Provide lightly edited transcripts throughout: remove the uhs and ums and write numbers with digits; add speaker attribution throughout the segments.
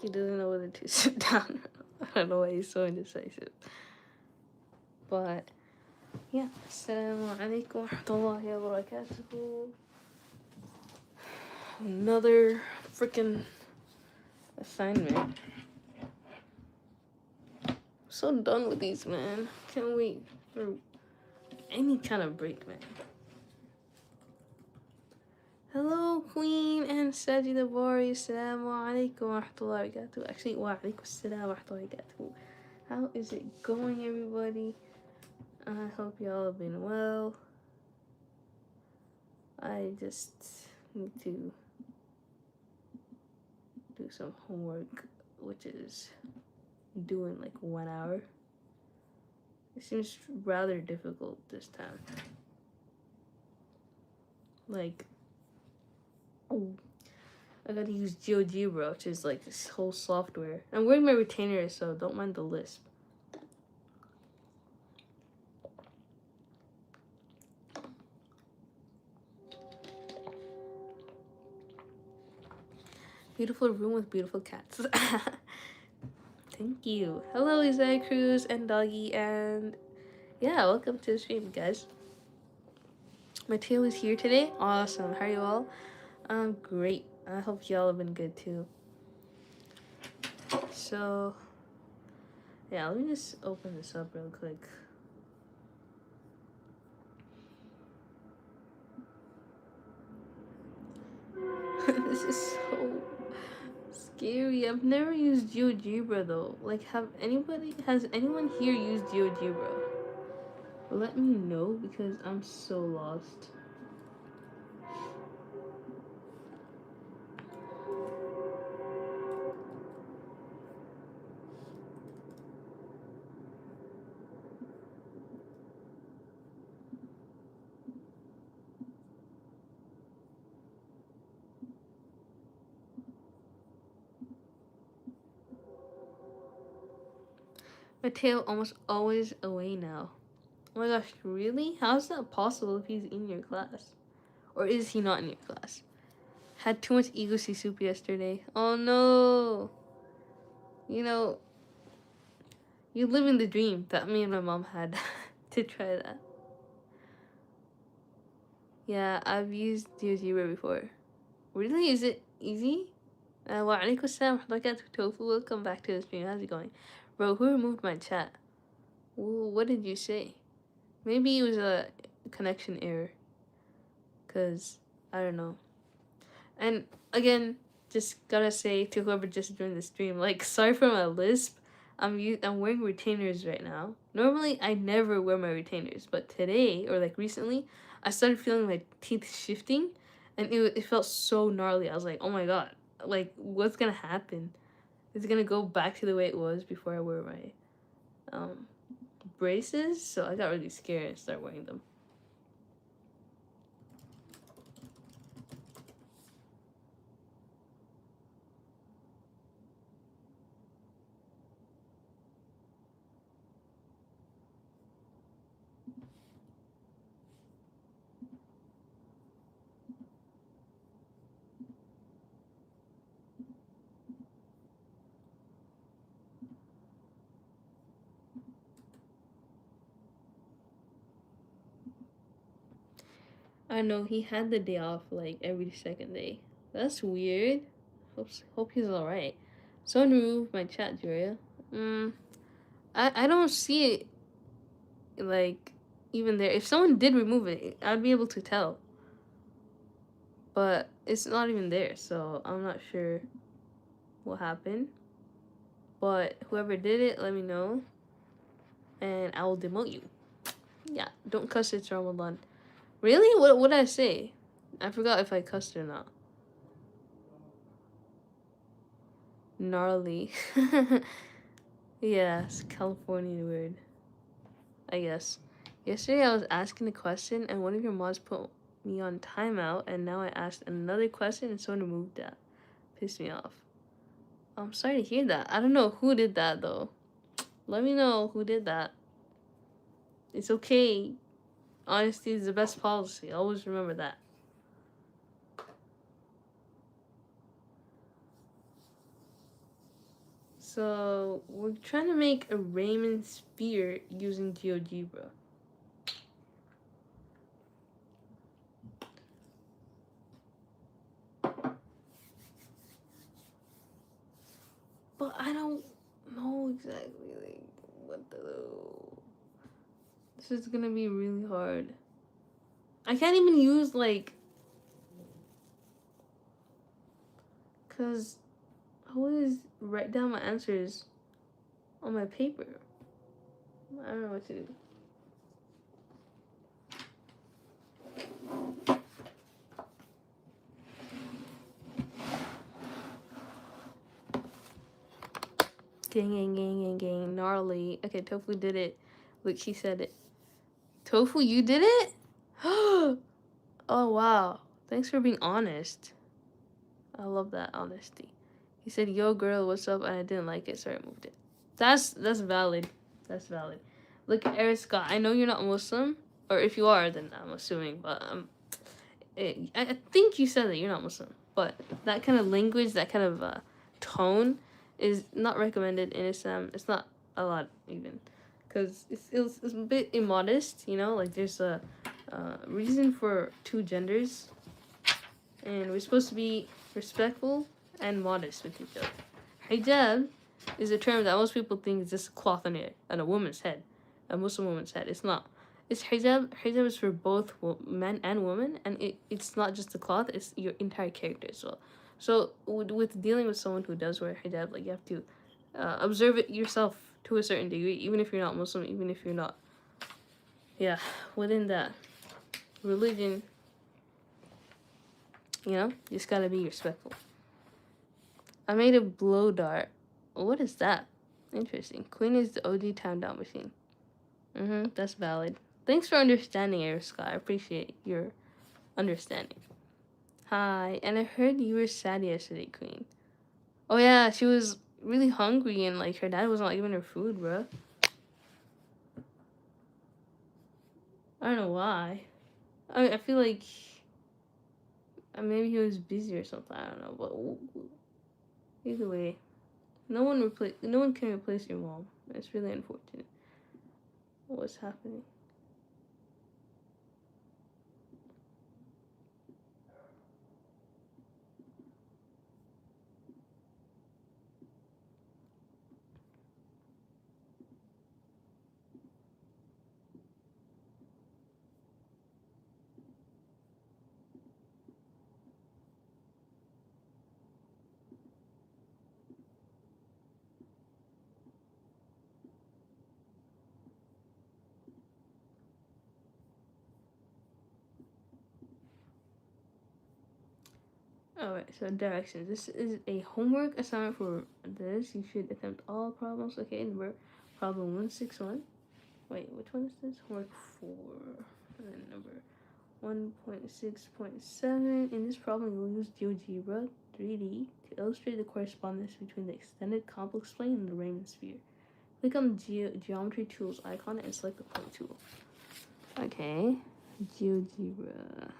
Speaker 1: He doesn't know whether to sit down. I don't know why he's so indecisive. But yeah. Assalamu alaikum wa rahmatullahi wa barakatuhu. Another freaking assignment. I'm so done with these, man. Can't wait for any kind of break, man. Hello, Queen and Sajida Bari. Assalamu alaikum wa rahmatullahi wa barakatuh. Actually, wa alaikum assalam wa rahmatullahi wa barakatuh. How is it going, everybody? I hope y'all have been well. I just need to do some homework, which is due in like 1 hour. It seems rather difficult this time. Like, I gotta use GeoGebra, which is like this whole software. I'm wearing my retainer, so don't mind the lisp. Beautiful room with beautiful cats. Thank you. Hello, Isaiah Cruz and Doggy, and yeah, welcome to the stream, guys. Mateo is here today. Awesome. How are you all? Great. I hope y'all have been good too. So, yeah, let me just open this up real quick. This is so scary. I've never used GeoGebra though. Like, has anyone here used GeoGebra? Let me know because I'm so lost. Mateo almost always away now. Oh my gosh, really? How is that possible if he's in your class? Or is he not in your class? Had too much egusi soup yesterday. Oh no! You know, you live in the dream that me and my mom had to try that. Yeah, I've used GeoGebra before. Really? Is it easy? Wa alaikum assalam wa rahmatullahi Tofu. Welcome back to the stream. How's it going? Bro, who removed my chat? Ooh, what did you say? Maybe it was a connection error. Because, I don't know. And again, just gotta say to whoever just joined the stream, like, sorry for my lisp. I'm wearing retainers right now. Normally, I never wear my retainers, but today, or like recently, I started feeling my teeth shifting, and it felt so gnarly. I was like, oh my god, like, what's gonna happen? Is it gonna go back to the way it was before I wear my braces? So I got really scared and started wearing them. I know he had the day off like every second day. That's weird. Hope he's alright. Someone removed my chat, Julia. I don't see it like even there. If someone did remove it, I'd be able to tell. But it's not even there, so I'm not sure what happened. But whoever did it, let me know. And I will demote you. Yeah, don't cuss, it's Ramadan. Really? What did I say? I forgot if I cussed or not. Gnarly. Yeah, it's Californian word, I guess. Yesterday I was asking a question and one of your mods put me on timeout, and now I asked another question and someone removed that. Pissed me off. I'm sorry to hear that. I don't know who did that though. Let me know who did that. It's okay. Honesty is the best policy. Always remember that. So we're trying to make a Raymond sphere using GeoGebra. But I don't know exactly like what to do. This is gonna be really hard. I can't even use like, cause I always write down my answers on my paper. I don't know what to do. Gang. Gnarly. Okay, Tofu did it. Look, she said it. Tofu, you did it? Oh, wow. Thanks for being honest. I love that honesty. He said, yo, girl, what's up? And I didn't like it, so I removed it. That's valid. That's valid. Look, Eric Scott, I know you're not Muslim. Or if you are, then I'm assuming. But I think you said that you're not Muslim. But that kind of language, that kind of tone is not recommended in Islam. It's not a lot, even. Because it's a bit immodest, you know? Like, there's a reason for two genders. And we're supposed to be respectful and modest with each other. Hijab is a term that most people think is just a cloth on a woman's head, a Muslim woman's head. It's not. It's hijab. Hijab is for both men and women, and it's not just the cloth. It's your entire character as well. So with dealing with someone who does wear hijab, like you have to observe it yourself to a certain degree, even if you're not Muslim, even if you're not, yeah, within that religion. You know, you just gotta be respectful. I made a blow dart. What is that? Interesting. Queen is the OG time down machine. That's valid. Thanks for understanding, Eriska. I appreciate your understanding. Hi, and I heard you were sad yesterday, Queen. Oh yeah, she was really hungry and like her dad wasn't like giving her food, bro. I don't know why. I feel like maybe he was busy or something. I don't know, but either way, no one can replace your mom. It's really unfortunate. What's happening? Alright, so directions. This is a homework assignment for this. You should attempt all problems. Okay, number problem 161. Wait, which one is this? Homework 4. And then number 1.6.7. In this problem, you'll use GeoGebra 3D to illustrate the correspondence between the extended complex plane and the Raymond sphere. Click on the Geometry Tools icon and select the point tool. Okay, GeoGebra.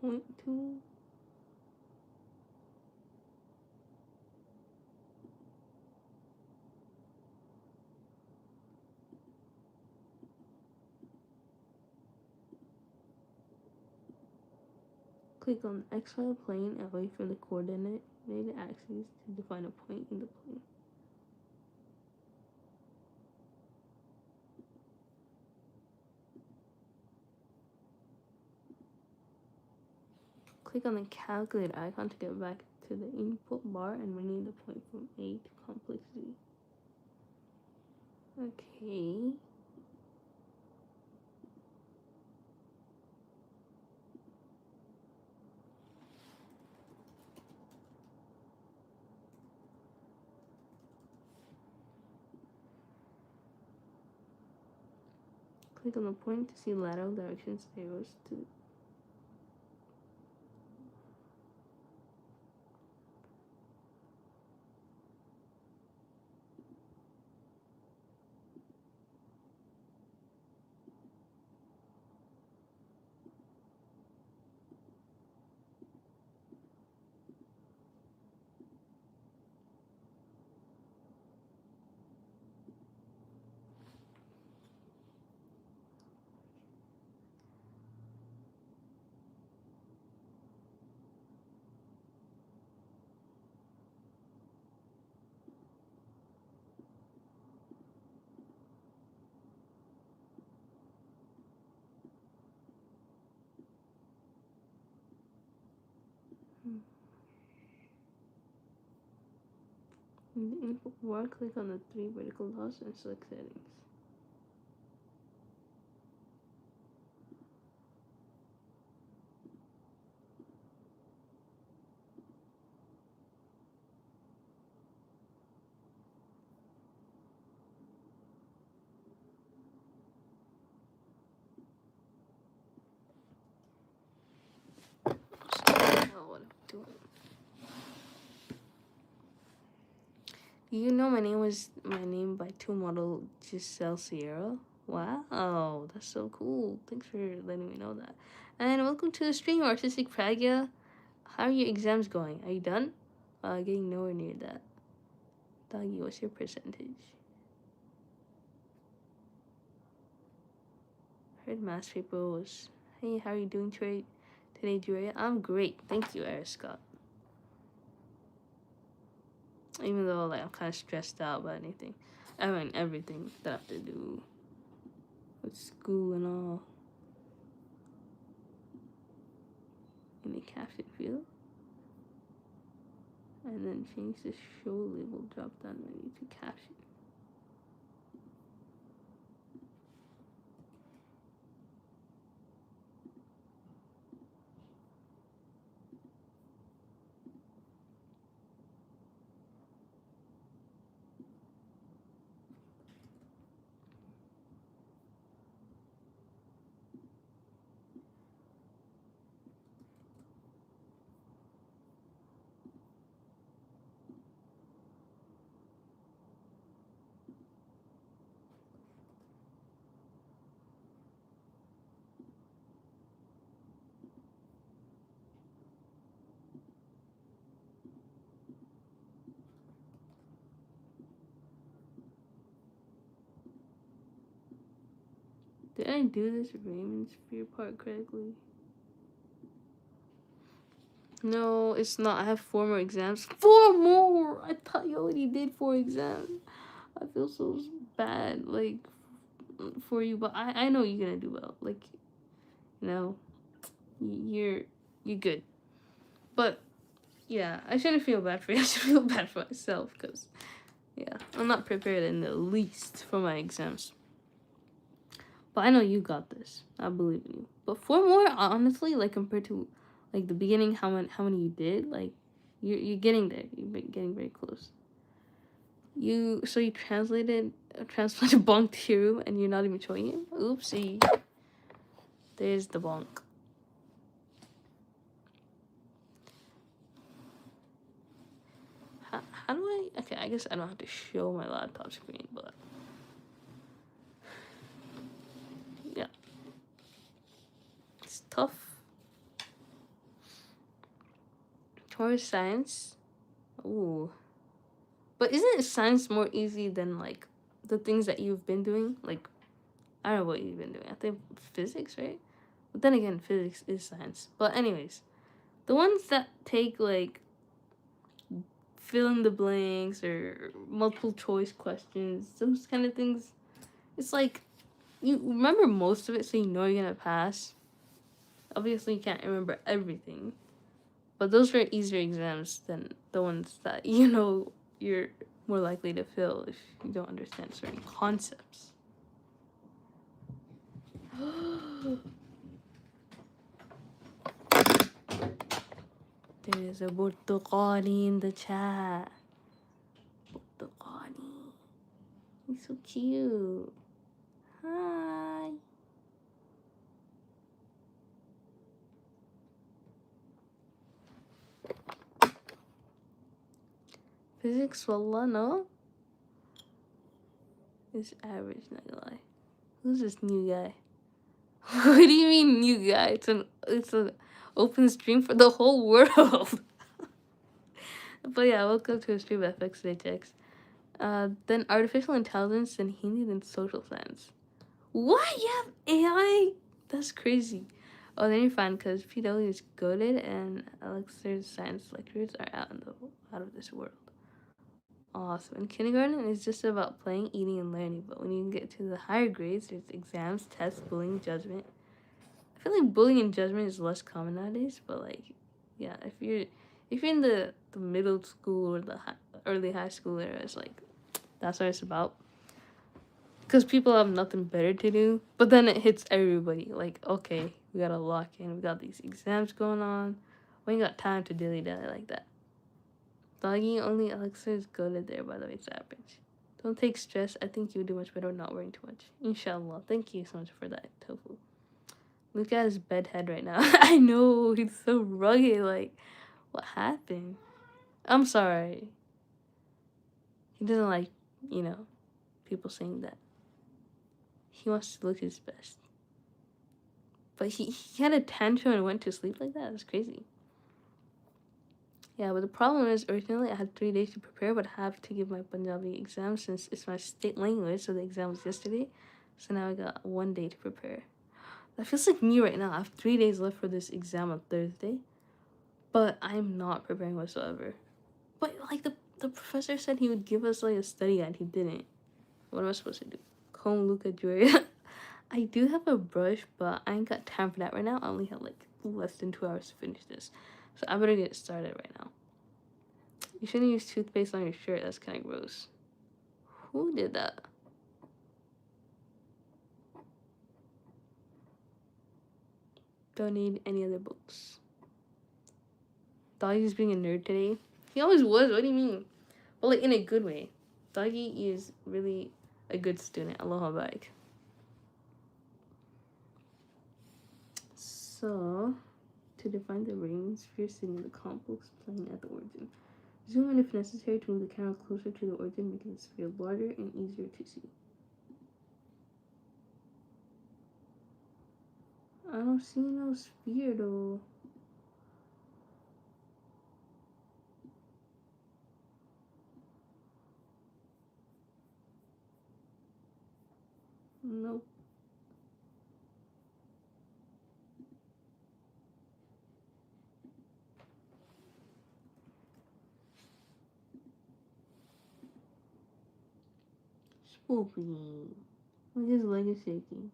Speaker 1: Point tool. Click on the XY plane and wait for the coordinated axes to define a point in the plane. Click on the calculate icon to get back to the input bar and rename the point from A to complex Z. Okay. Click on the point to see lateral directions arrows to. In the info bar, click on the 3 vertical dots and select settings. Oh, what I'm doing. You know my name by 2 model Giselle Sierra. Wow, that's so cool. Thanks for letting me know that. And welcome to the stream, Artistic Pragya. How are your exams going? Are you done? Getting nowhere near that. Doggy, what's your percentage? Heard math paper was. Hey, how are you doing today, Julia? I'm great, thank you, Eric Scott. Even though like I'm kind of stressed out about anything, I mean everything that I have to do with school and all. In the caption field, and then change the show label drop down menu to caption. Did I do this Raymond Sphere part correctly? No, it's not. I have 4 more exams. 4 more! I thought you already did 4 exams. I feel so bad, like, for you, but I know you're gonna do well. Like, you know, you're good. But, yeah, I shouldn't feel bad for you. I should feel bad for myself, because, yeah, I'm not prepared in the least for my exams. But I know you got this. I believe in you. But 4 more, honestly, like, compared to, like, the beginning, how many you did, like, you're getting there. You're getting very close. You translated bonk to your room and you're not even showing him? Oopsie. There's the bonk. How do I... Okay, I guess I don't have to show my laptop screen, but... Yeah. It's tough. Towards science? Ooh. But isn't science more easy than, like, the things that you've been doing? Like, I don't know what you've been doing. I think physics, right? But then again, physics is science. But anyways, the ones that take, like, fill in the blanks or multiple choice questions, those kind of things, it's like, you remember most of it so you know you're gonna pass. Obviously, you can't remember everything. But those are easier exams than the ones that you know you're more likely to fail if you don't understand certain concepts. There's a Burtukani in the chat. Burtukani. He's so cute. Hi. Physics, wallah, no? It's average, not gonna lie. Who's this new guy? What do you mean new guy? It's an open stream for the whole world. But yeah, welcome to a stream of FX Text. Then artificial intelligence, then Hindi, then social science. What? You have AI? That's crazy. Oh, then you're fine because PW is goaded and Alexander's science lectures are out of this world. Awesome. In kindergarten, it's just about playing, eating, and learning. But when you get to the higher grades, there's exams, tests, bullying, judgment. I feel like bullying and judgment is less common nowadays. But like, yeah, if you're in the middle school or the early high school era, it's like that's what it's about. Because people have nothing better to do. But then it hits everybody. Like, okay, we gotta lock in. We got these exams going on. We ain't got time to dilly-dally like that. Doggy, only Alexa is goaded there, by the way. It's average. Don't take stress. I think you would do much better not worrying too much. Inshallah. Thank you so much for that, Tofu. Look at his bedhead right now. I know. He's so rugged. Like, what happened? I'm sorry. He doesn't like, people saying that. He wants to look his best. But he had a tantrum and went to sleep like that? That's crazy. Yeah, but the problem is, originally I had 3 days to prepare, but I have to give my Punjabi exam since it's my state language, so the exam was yesterday. So now I got 1 day to prepare. That feels like me right now. I have 3 days left for this exam on Thursday, but I'm not preparing whatsoever. But, like, the professor said he would give us, like, a study guide. He didn't. What am I supposed to do? Comb Luca Juria? I do have a brush, but I ain't got time for that right now. I only have, like, less than 2 hours to finish this. So I better get started right now. You shouldn't use toothpaste on your shirt. That's kind of gross. Who did that? Don't need any other books. Doggy's being a nerd today. He always was. What do you mean? But like in a good way. Doggy is really a good student. Aloha bike. So, to define the rings, if you're sitting in the complex plane at the origin. Zoom in if necessary to move the camera closer to the origin, making the sphere larger and easier to see. I don't see no sphere though. Nope. Spoopy. Look, his leg is shaking.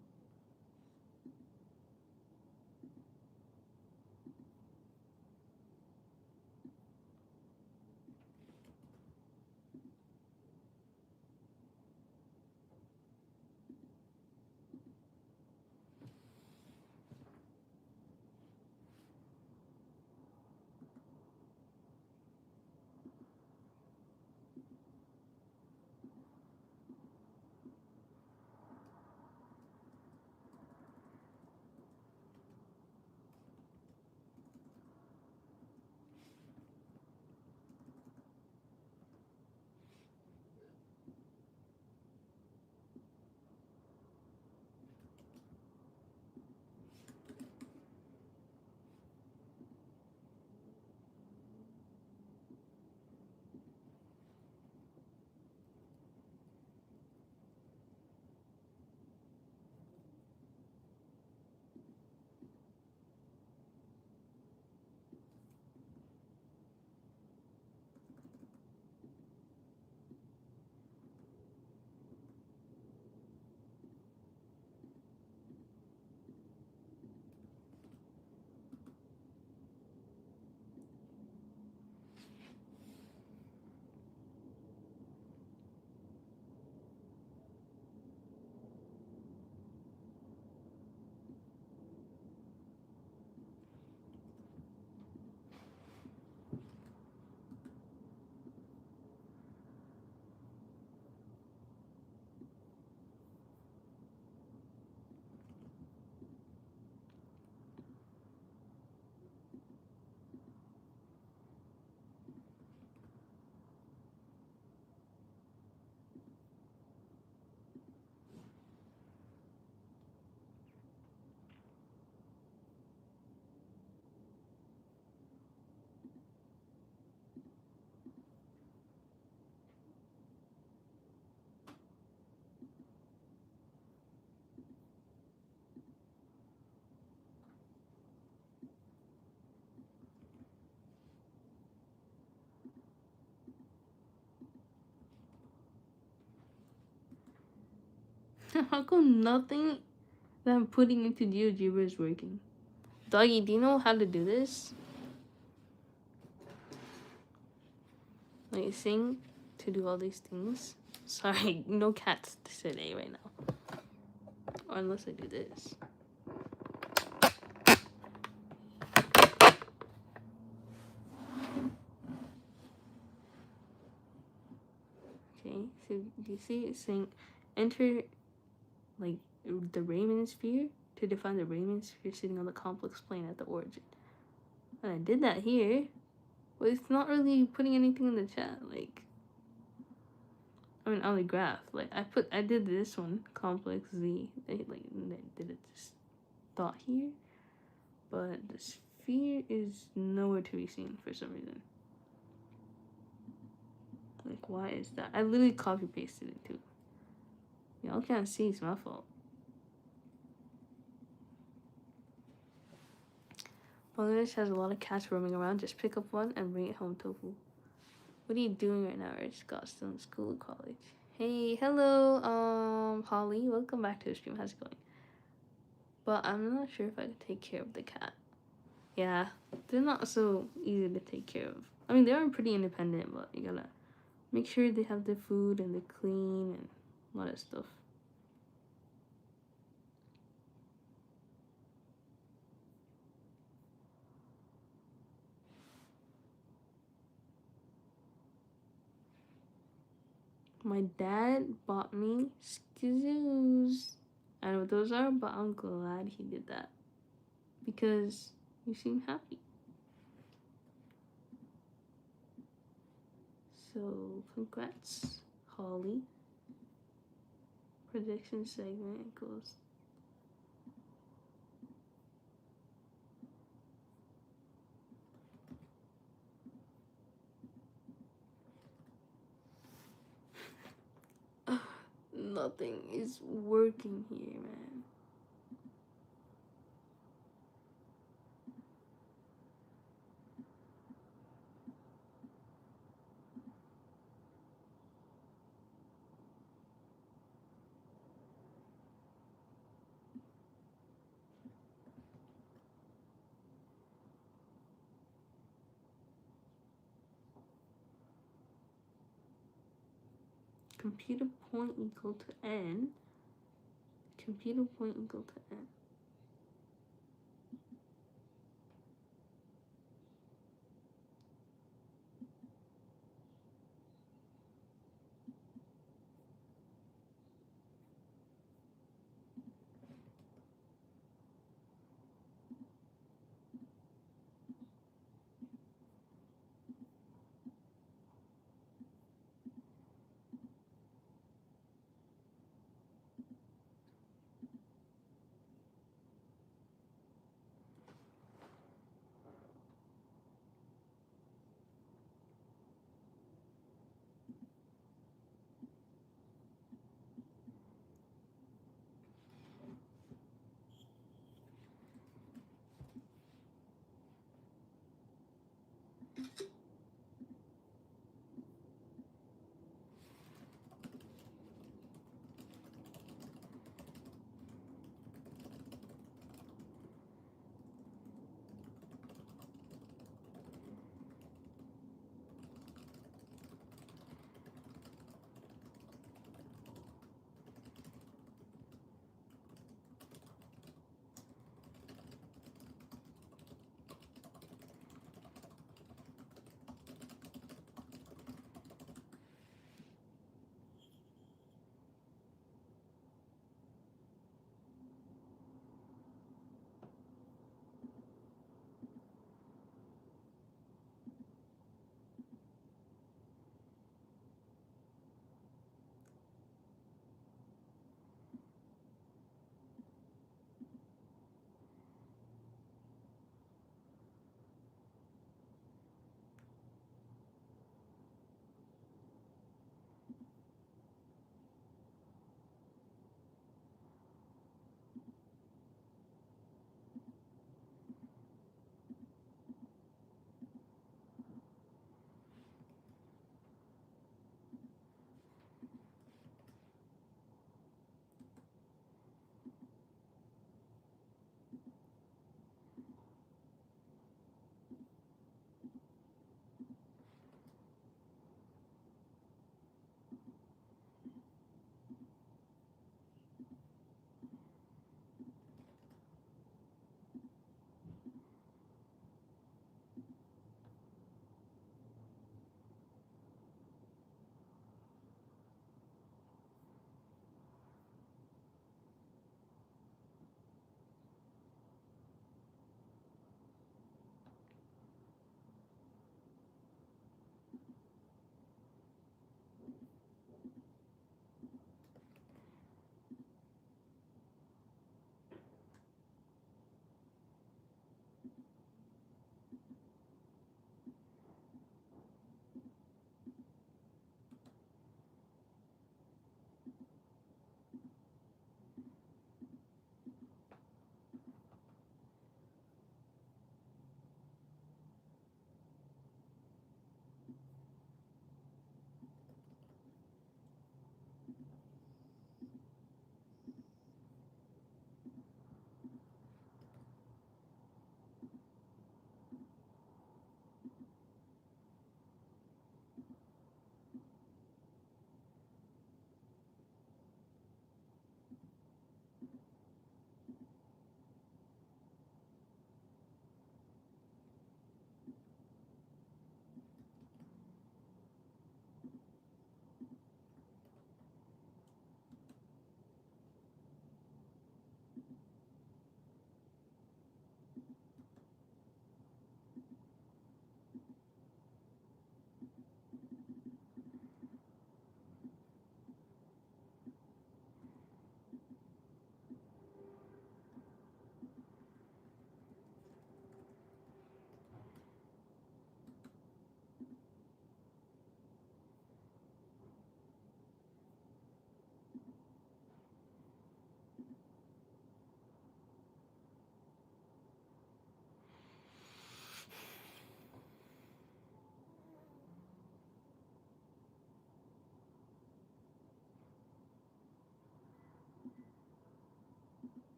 Speaker 1: How come nothing that I'm putting into GeoGebra is working? Doggy, do you know how to do this? Like, sing to do all these things. Sorry, no cats today right now. Or unless I do this. Okay, so do you see it saying enter like the Riemann sphere to define the Riemann sphere sitting on the complex plane at the origin. And I did that here, but it's not really putting anything in the chat. Like, I mean, on the graph, like I did this one complex Z. They did it this dot here, but the sphere is nowhere to be seen for some reason. Like, why is that? I literally copy pasted it too. Y'all can't see, it's my fault. Bangladesh has a lot of cats roaming around. Just pick up one and bring it home, Tofu. What are you doing right now, Rich Scott? Still in school or college? Hey, hello, Holly. Welcome back to the stream. How's it going? But I'm not sure if I can take care of the cat. Yeah, they're not so easy to take care of. I mean, they are pretty independent, but you gotta make sure they have the food and they're clean and a lot of stuff. My dad bought me Skizoos. I know what those are, but I'm glad he did that because you seem happy. So, congrats, Holly. Prediction segment equals. Nothing is working here, man. Computer point equal to n. Computer point equal to n.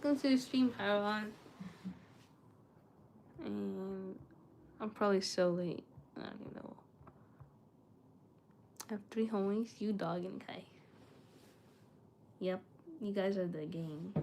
Speaker 1: welcome to the stream, Paragon. And I'm probably so late. I don't even know. I have 3 homies, you, Dog, and Kai. Yep, you guys are the gang.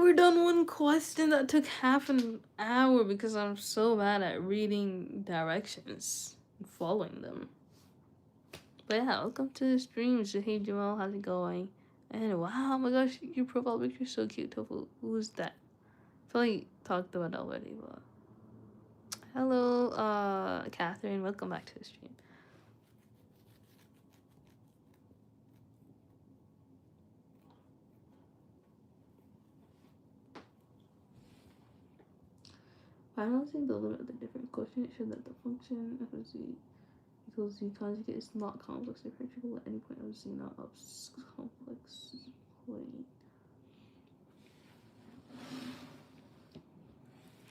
Speaker 1: never done one question that took half an hour because I'm so bad at reading directions and following them. But yeah, welcome to the stream. So hey Jamal, how's it going? And wow, oh my gosh, your profile picture's so cute, Tofu. Who's that? I feel like talked about it already, but hello, Catherine. Welcome back to the stream. Balancing the limit of the different quotient shows that the function of z equals z conjugate is not complex differentiable at any point of z not of complex plane.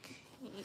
Speaker 1: Okay.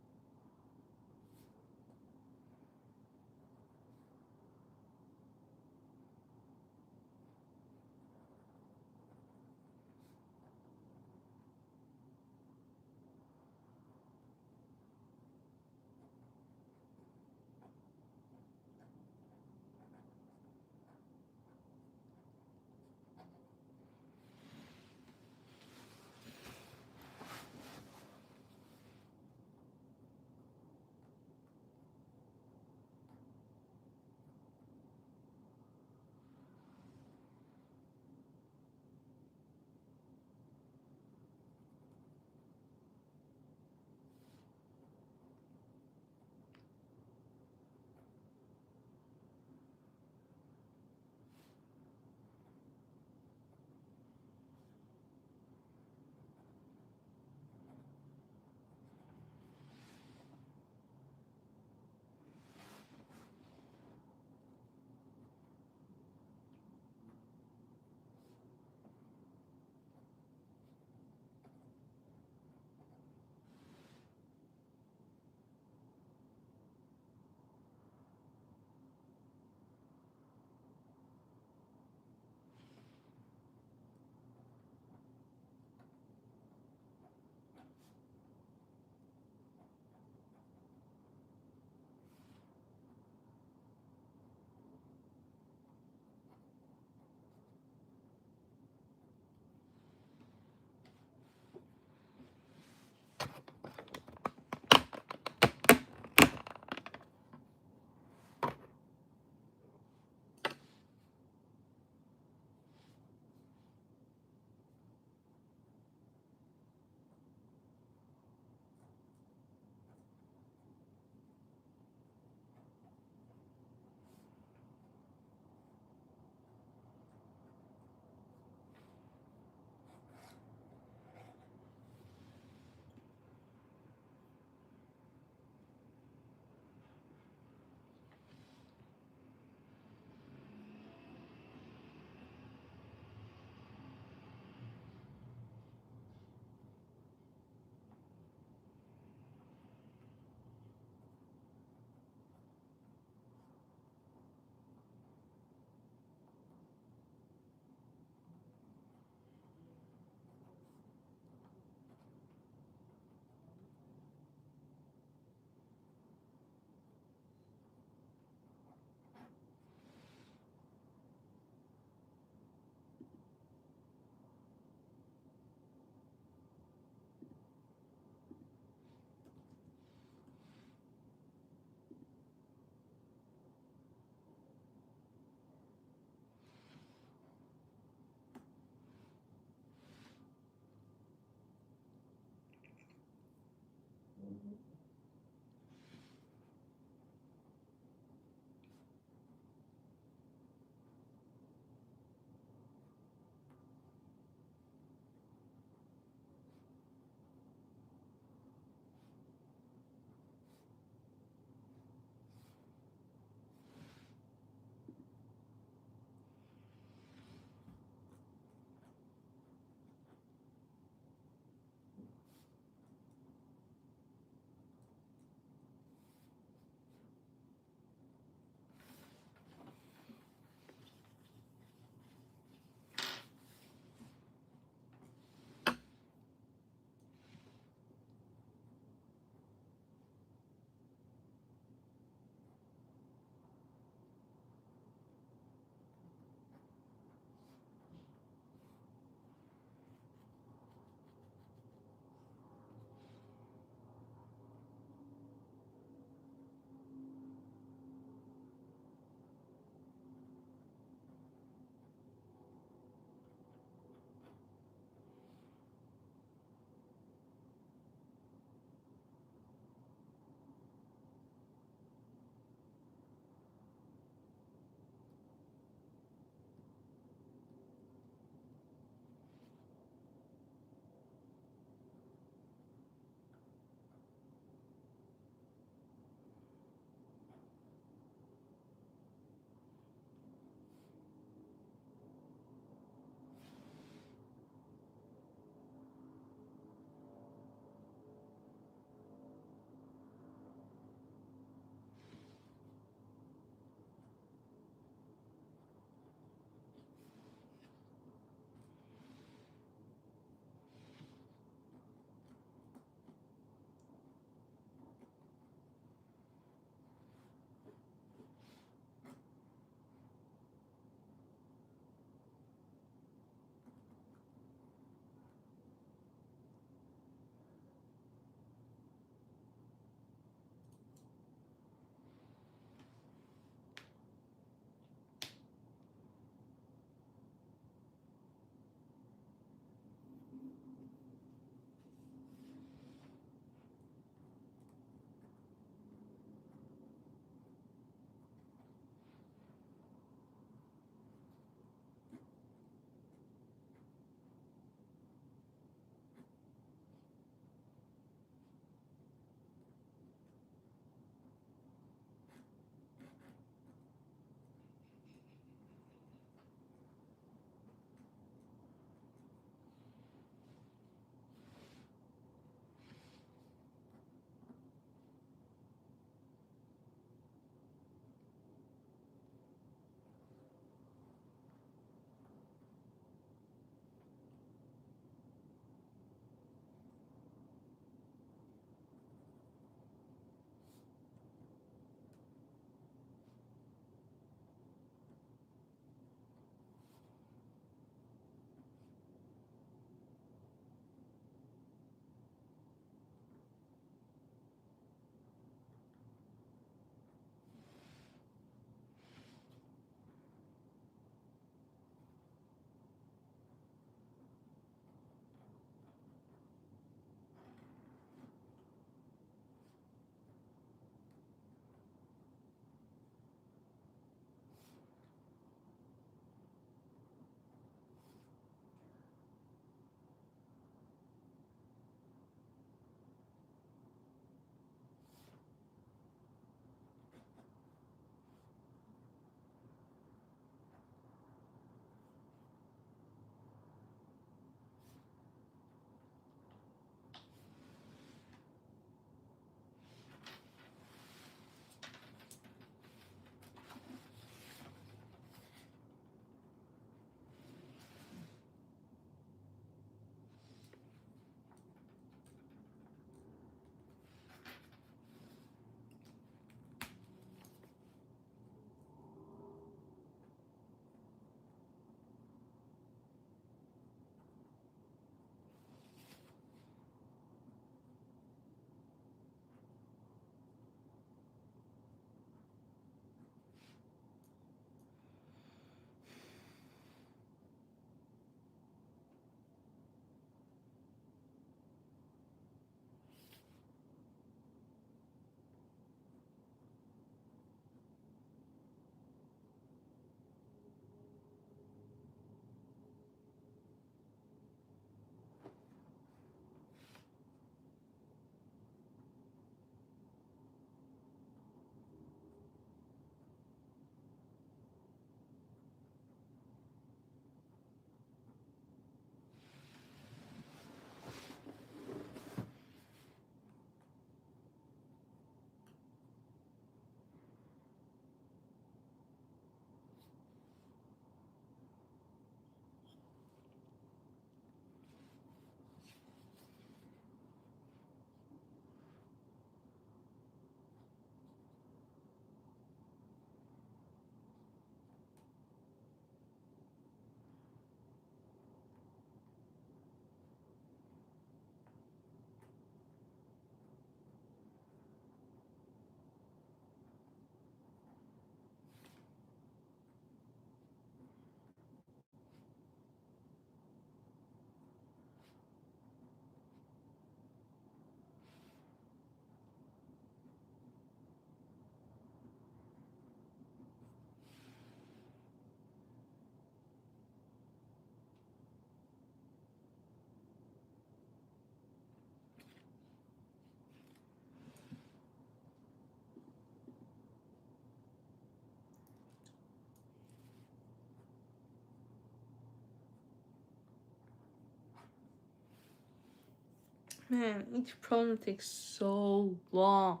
Speaker 1: Man, each problem takes so long.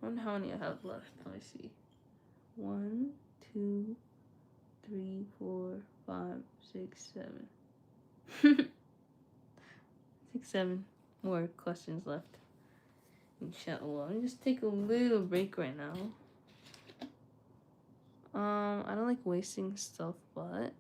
Speaker 1: I wonder how many I have left. Let me see. 1, 2, 3, 4, 5, 6, 7. 6, 7 more questions left. Inshallah. Let me just take a little break right now. I don't like wasting stuff, but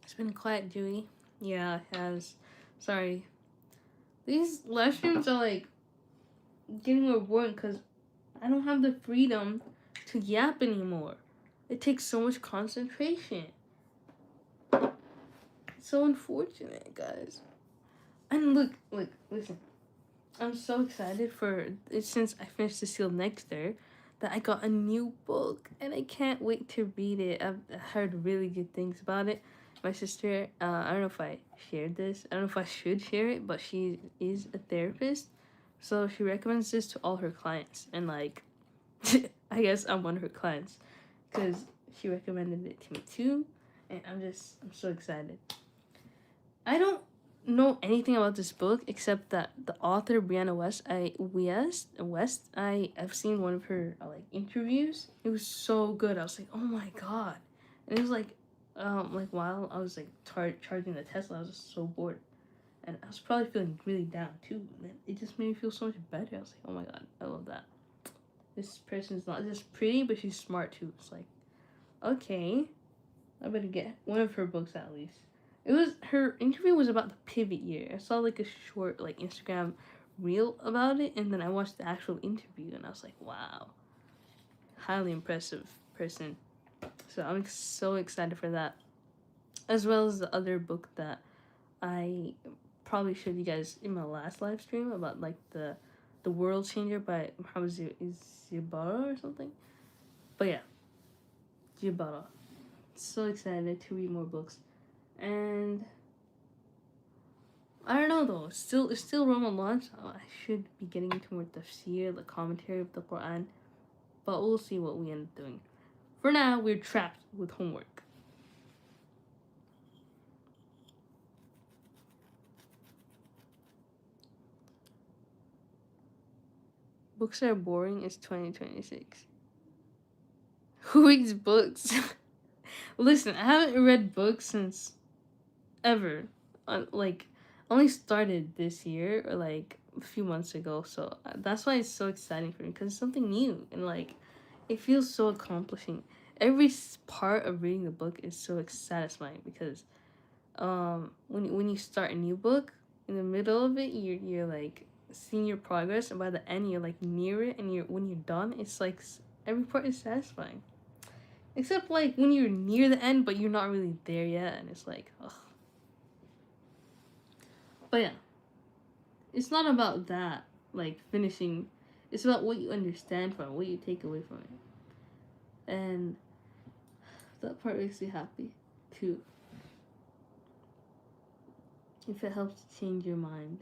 Speaker 1: it's been quiet, Dewey. Yeah, it has. Sorry. These live streams are like getting more boring because I don't have the freedom to yap anymore. It takes so much concentration. It's so unfortunate, guys. And look, listen. I'm so excited for it since I finished the Sealed Nectar that I got a new book and I can't wait to read it. I've heard really good things about it. My sister, I don't know if I shared this. I don't know if I should share it, but she is a therapist, so she recommends this to all her clients. And like, I guess I'm one of her clients because she recommended it to me too, and I'm so excited. I don't know anything about this book except that the author Brianna West, I've seen one of her like interviews. It was so good. I was like, oh my god, and it was like while I was like charging the Tesla, I was just so bored, and I was probably feeling really down too. And it just made me feel so much better. I was like, oh my god, I love that. This person's not just pretty, but she's smart too. It's like, okay, I better get one of her books at least. It was her interview was about the pivot year. I saw like a short like Instagram reel about it, and then I watched the actual interview, and I was like, wow, highly impressive person. So I'm so excited for that, as well as the other book that I probably showed you guys in my last live stream about like the World Changer by Muhammad Zibara or something. But yeah, Jibara. So excited to read more books. And I don't know though. It's still Ramadan, so I should be getting into more tafsir, the commentary of the Quran. But we'll see what we end up doing. For now, we're trapped with homework. Books are boring. It's 2026. Who reads books? Listen, I haven't read books since ever. Like, only started this year or like a few months ago. So that's why it's so exciting for me because it's something new and like it feels so accomplishing. Every part of reading the book is so satisfying because when you start a new book, in the middle of it you're like seeing your progress, and by the end you're like near it, and when you're done it's like every part is satisfying. Except like when you're near the end but you're not really there yet, and it's like ugh. But yeah, it's not about that, like finishing. It's about what you understand from it, what you take away from it. And that part makes me happy too. If it helps to change your mind.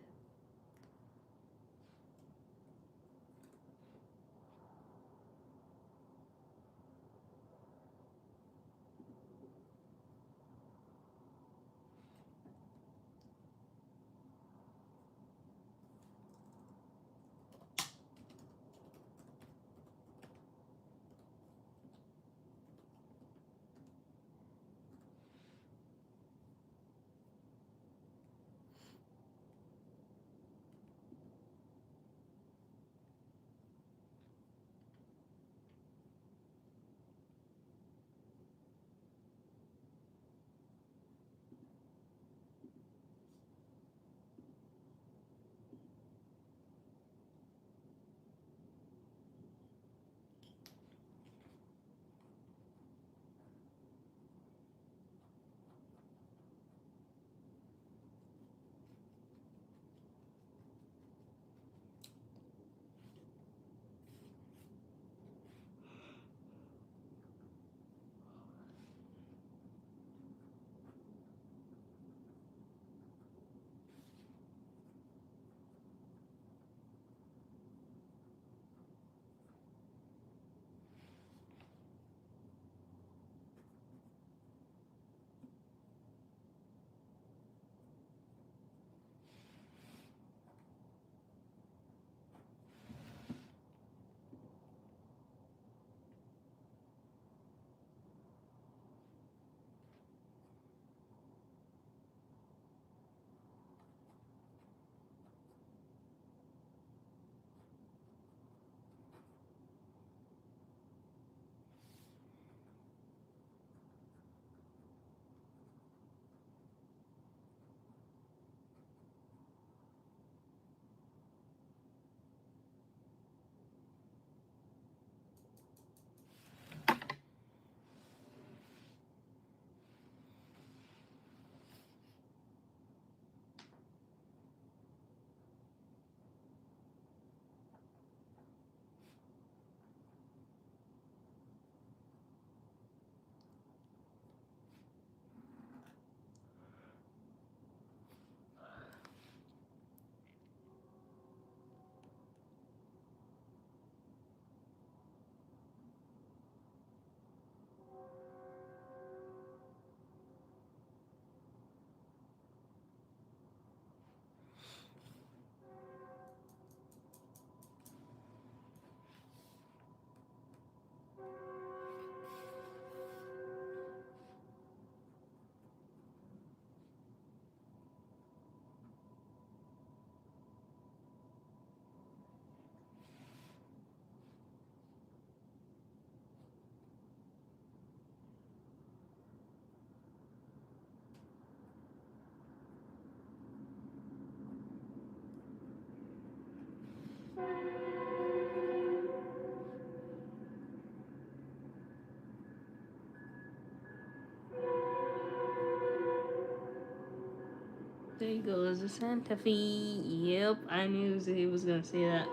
Speaker 1: goes the Santa Fe. Yep, I knew he was gonna say that.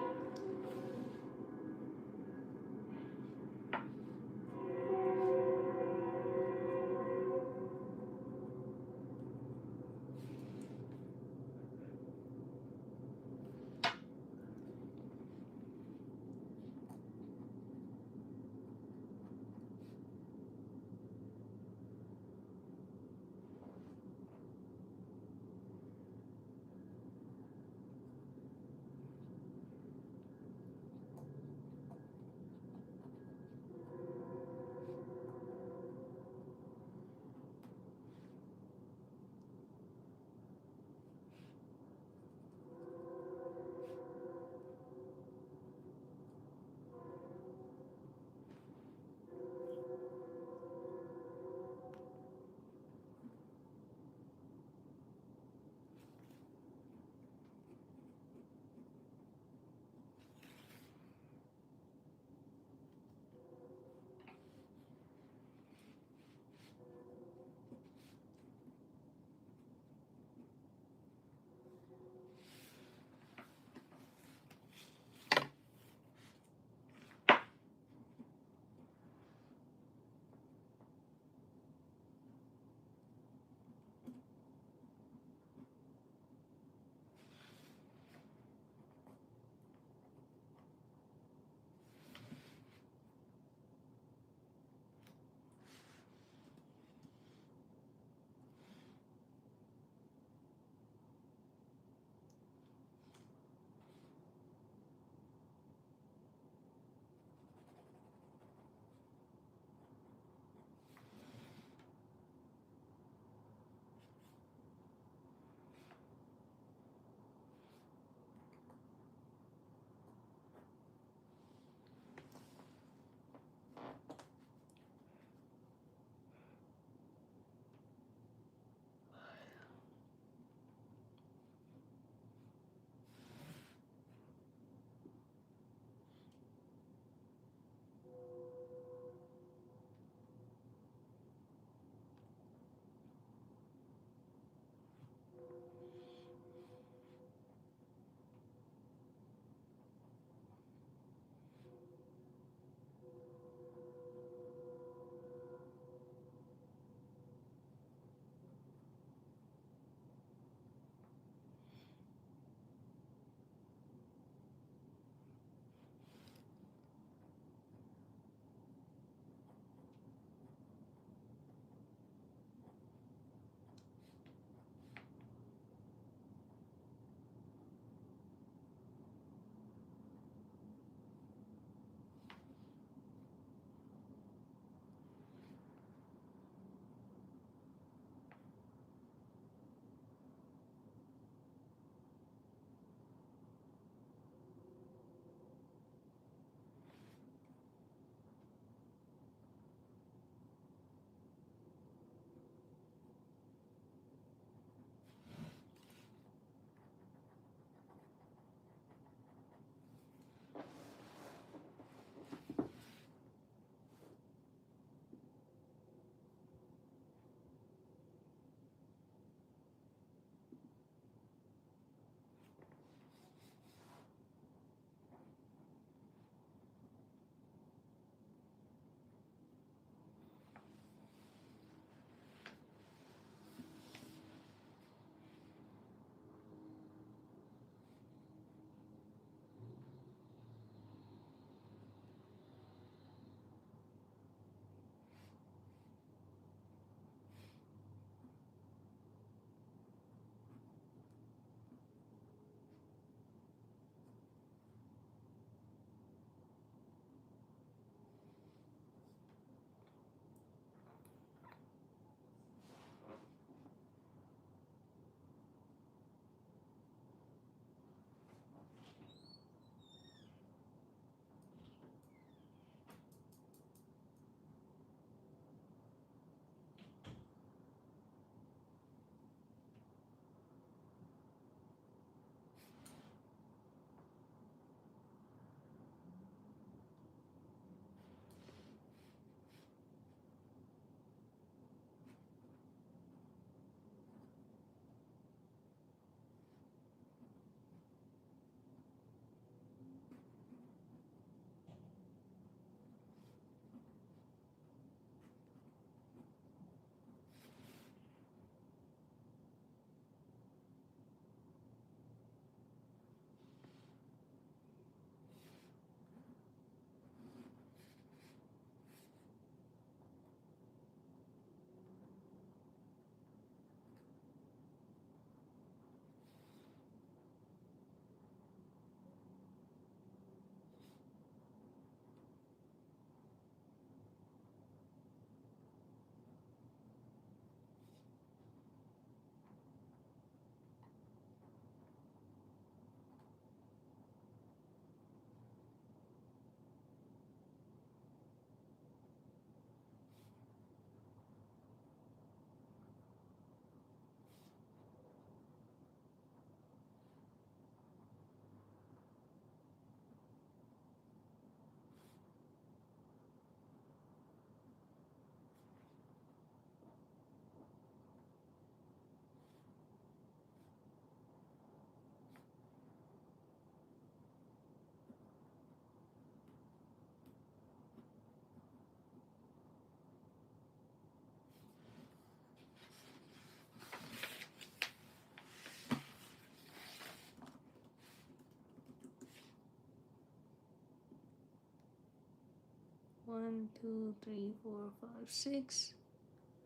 Speaker 1: 1, 2, 3, 4, 5, 6.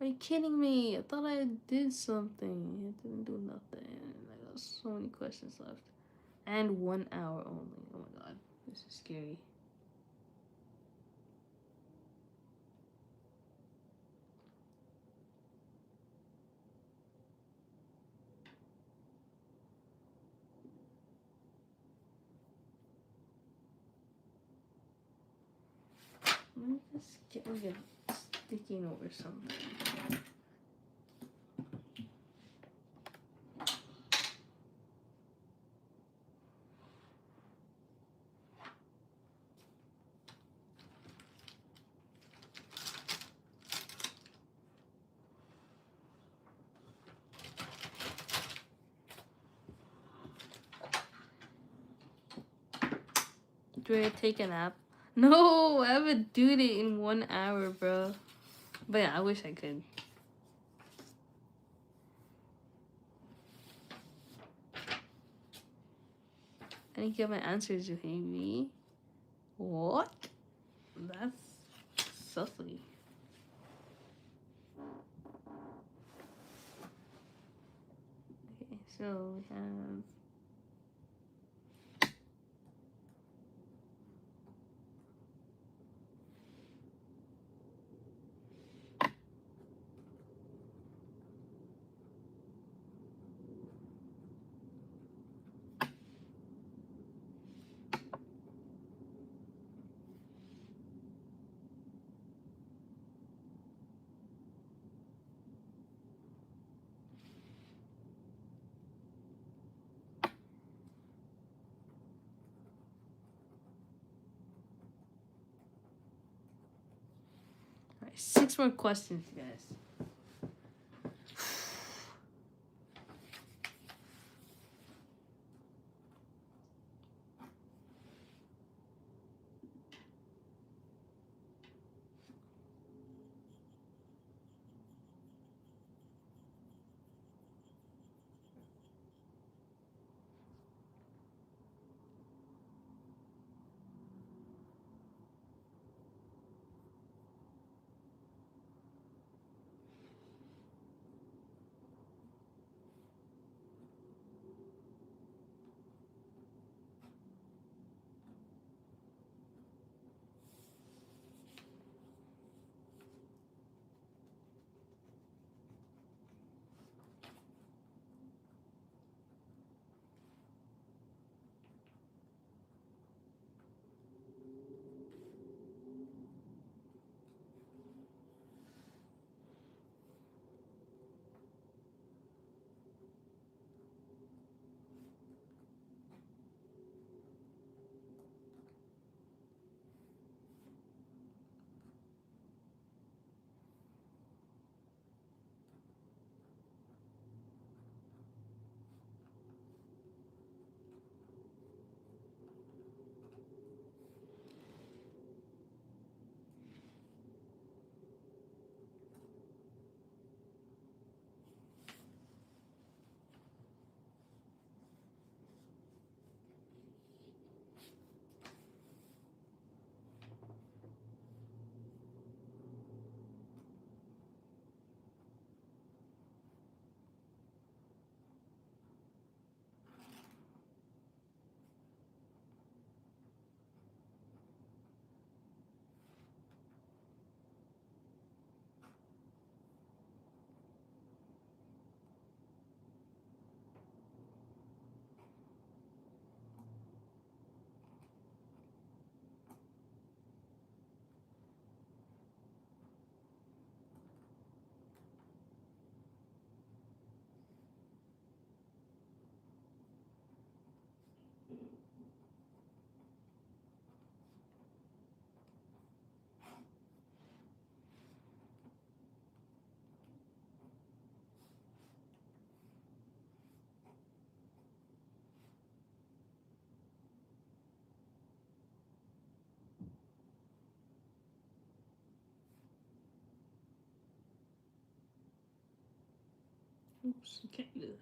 Speaker 1: Are you kidding me? I thought I did something. I didn't do nothing. I got so many questions left. And 1 hour only. Oh my god. This is scary. Let me just get like a sticky note or something. Do I take a nap? No, I have a due date in 1 hour, bro. But yeah, I wish I could. I didn't get my answers, Juhimi. What? That's sussy. Okay, so we have... Alright, 6 more questions, you guys. Oops, you can't do that.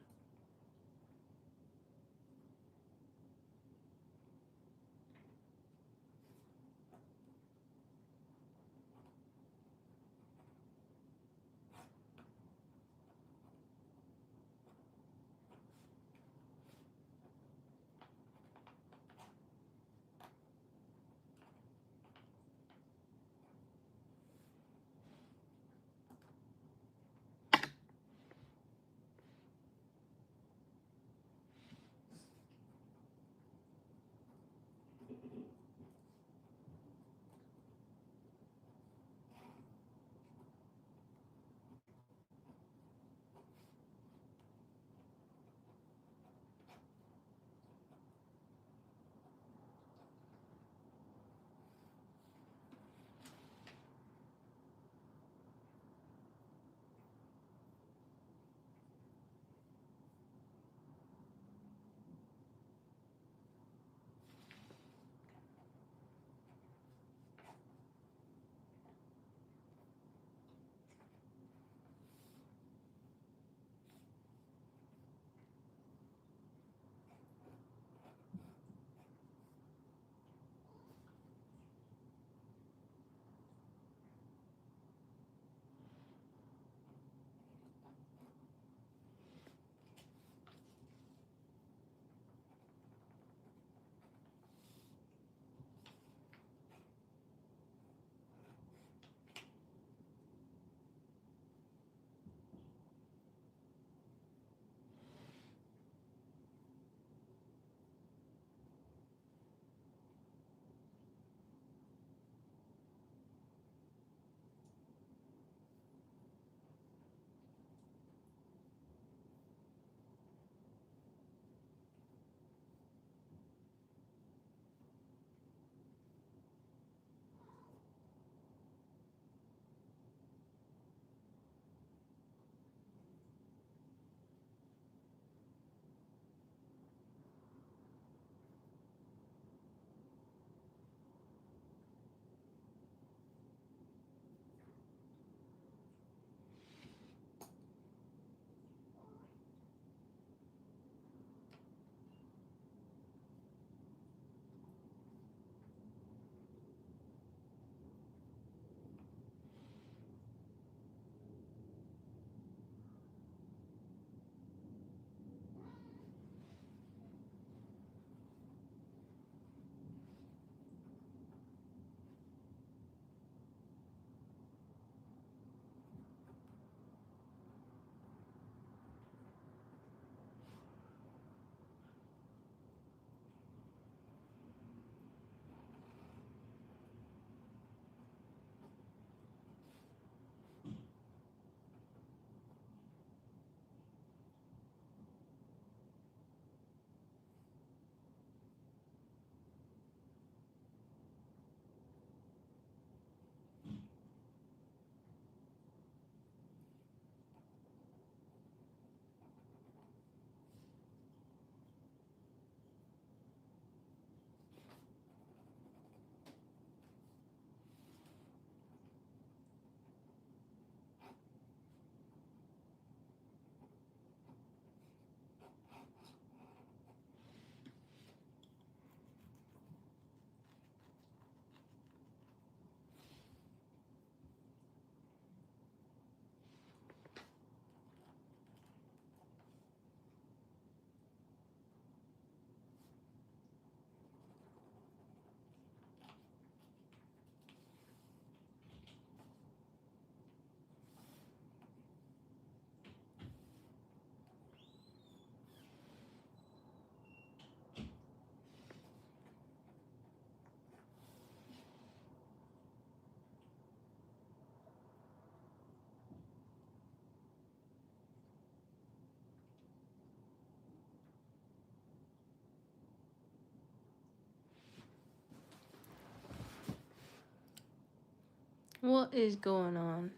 Speaker 1: What is going on?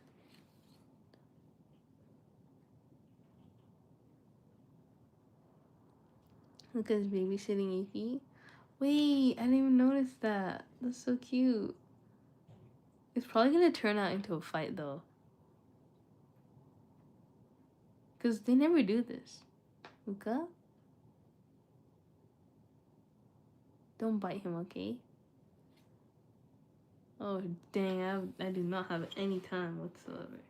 Speaker 1: Luca's babysitting Evie. Wait, I didn't even notice that. That's so cute. It's probably gonna turn out into a fight though. Because they never do this. Luca? Don't bite him, okay? Oh, dang, I do not have any time whatsoever.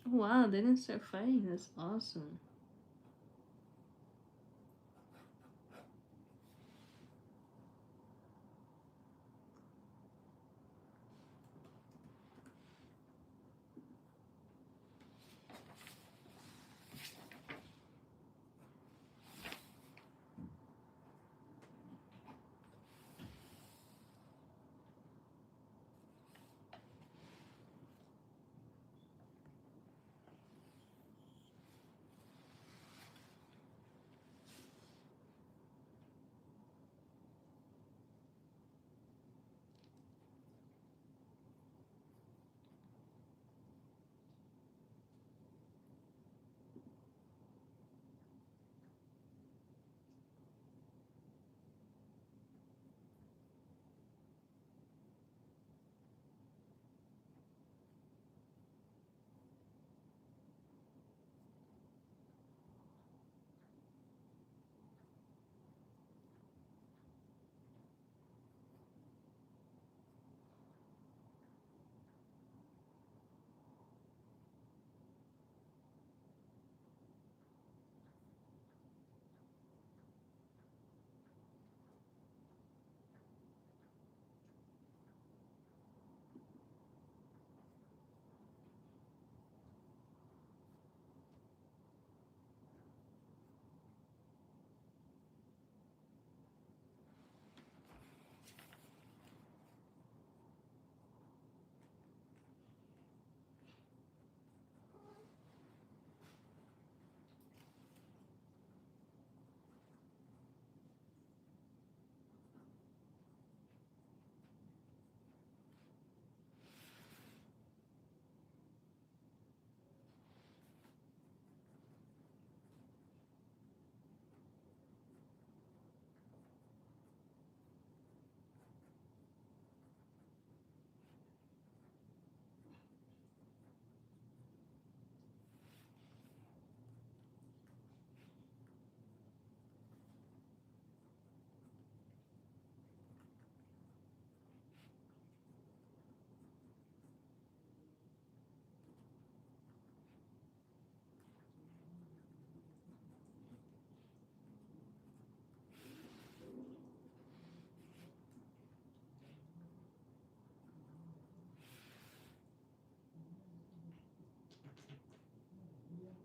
Speaker 1: Wow, they didn't start fighting. That's awesome.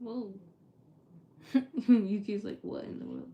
Speaker 1: Whoa. Yuki's like, what in the world?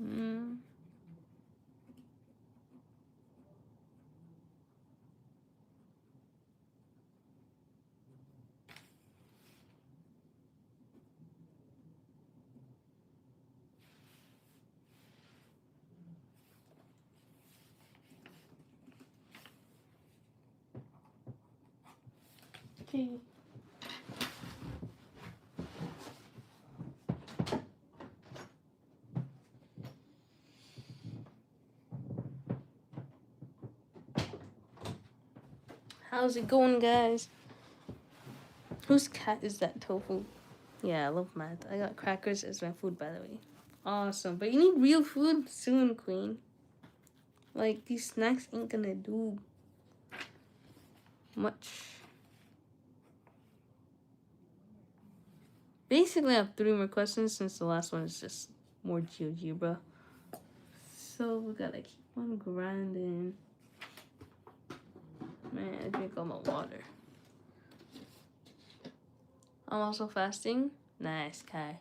Speaker 1: Mm. Okay. How's it going, guys? Whose cat is that, Tofu? Yeah, I love math. I got crackers as my food, by the way. Awesome. But you need real food soon, Queen. Like, these snacks ain't gonna do much. Basically, I have 3 more questions since the last one is just more GeoGebra. So, we gotta keep on grinding. Man, I drink all my water. I'm also fasting. Nice, Kai.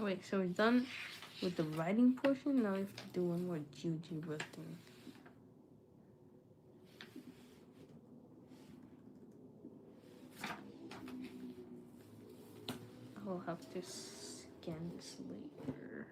Speaker 1: Wait, so we're done with the writing portion. Now we have to do one more GeoGebra thing. I'll have to scan this later.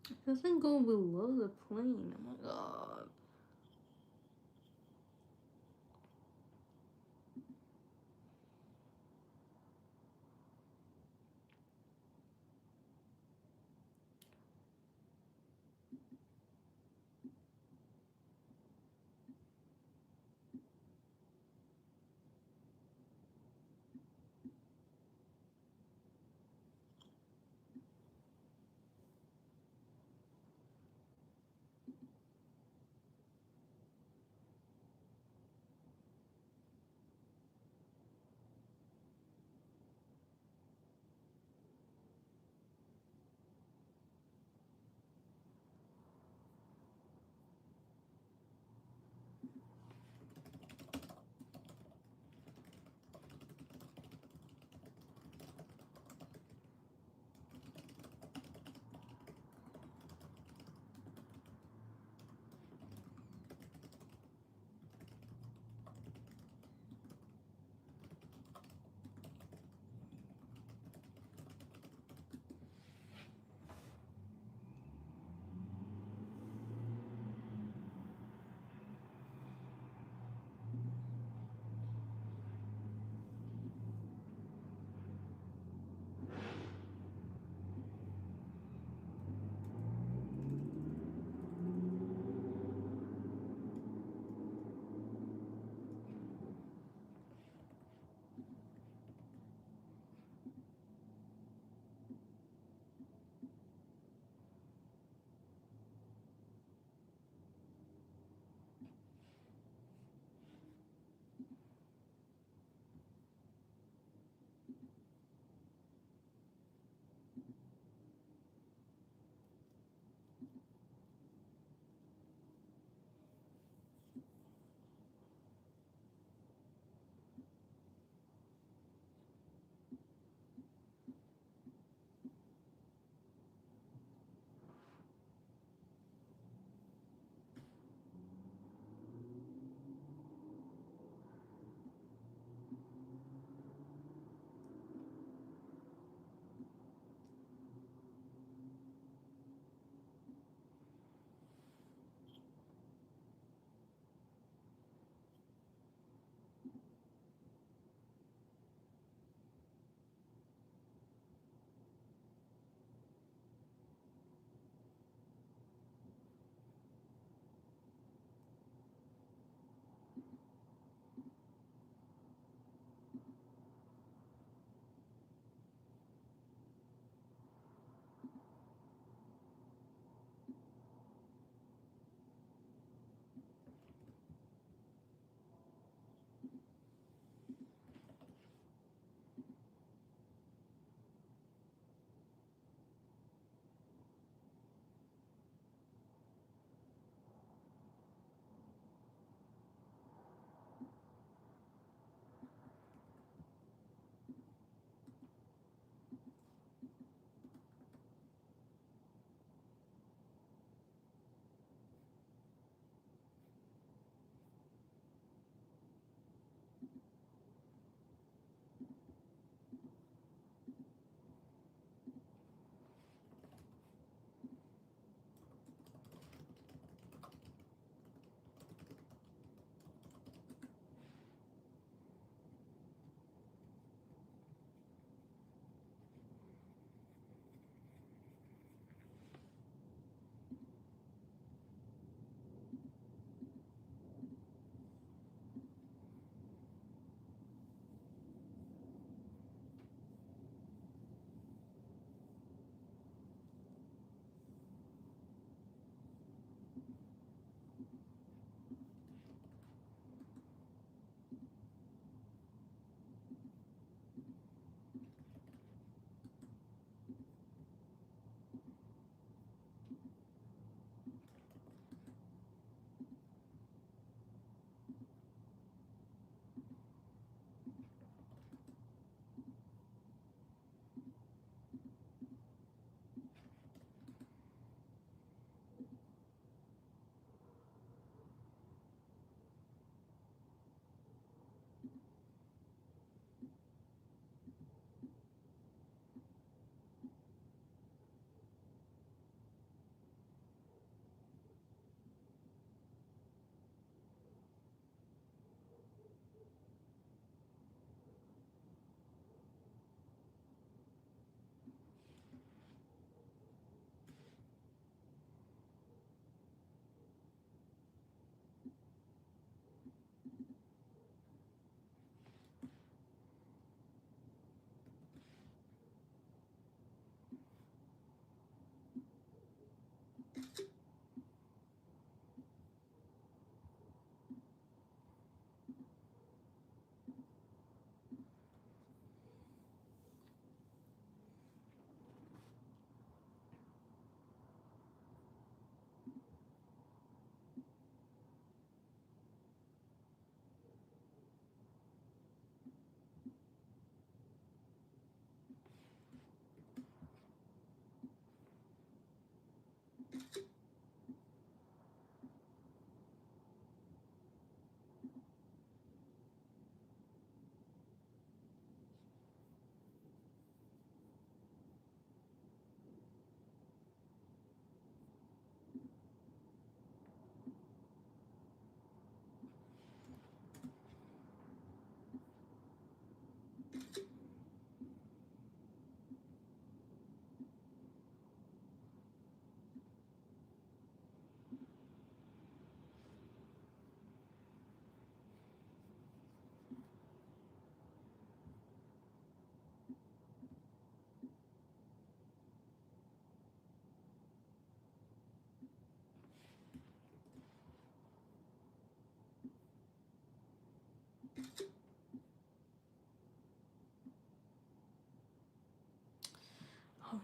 Speaker 1: It doesn't go below the plane. Oh my god.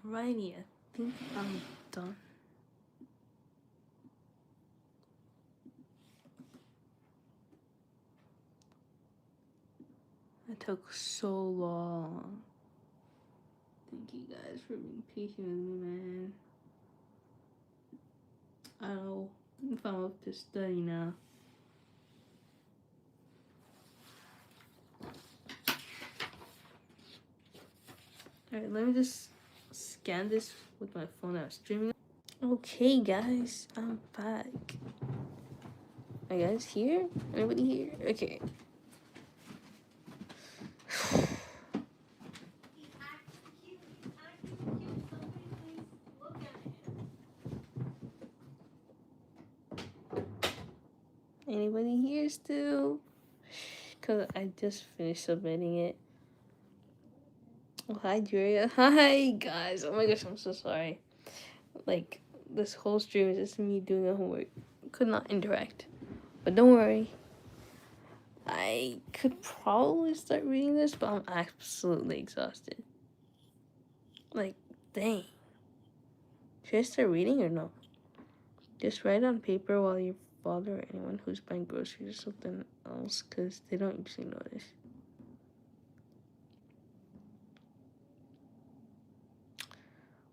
Speaker 1: Alrighty, I think I'm done. It took so long. Thank you guys for being patient with me, man. I don't know if I'm up to study now. Alright, let me just scan this with my phone that I'm streaming. Okay, guys, I'm back. Are you guys here? Anybody here? Okay. Anybody here still? Because I just finished submitting it. Oh, hi, Julia. Hi, guys. Oh my gosh, I'm so sorry. Like, this whole stream is just me doing the homework. Could not interact. But don't worry. I could probably start reading this, but I'm absolutely exhausted. Like, dang. Should I start reading or no? Just write on paper while your father or anyone who's buying groceries or something else, because they don't usually notice.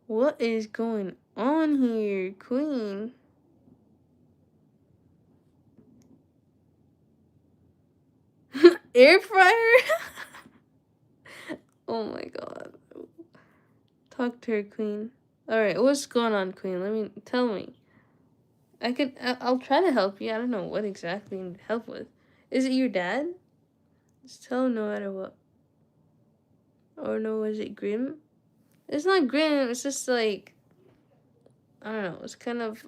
Speaker 1: What is going on here, Queen? Air fryer? Oh my god. Talk to her, Queen. Alright, what's going on, Queen? Tell me. I'll try to help you. I don't know what exactly you need help with. Is it your dad? Just tell him no matter what. Or no, is it grim? It's not grim, it's just like, I don't know, it's kind of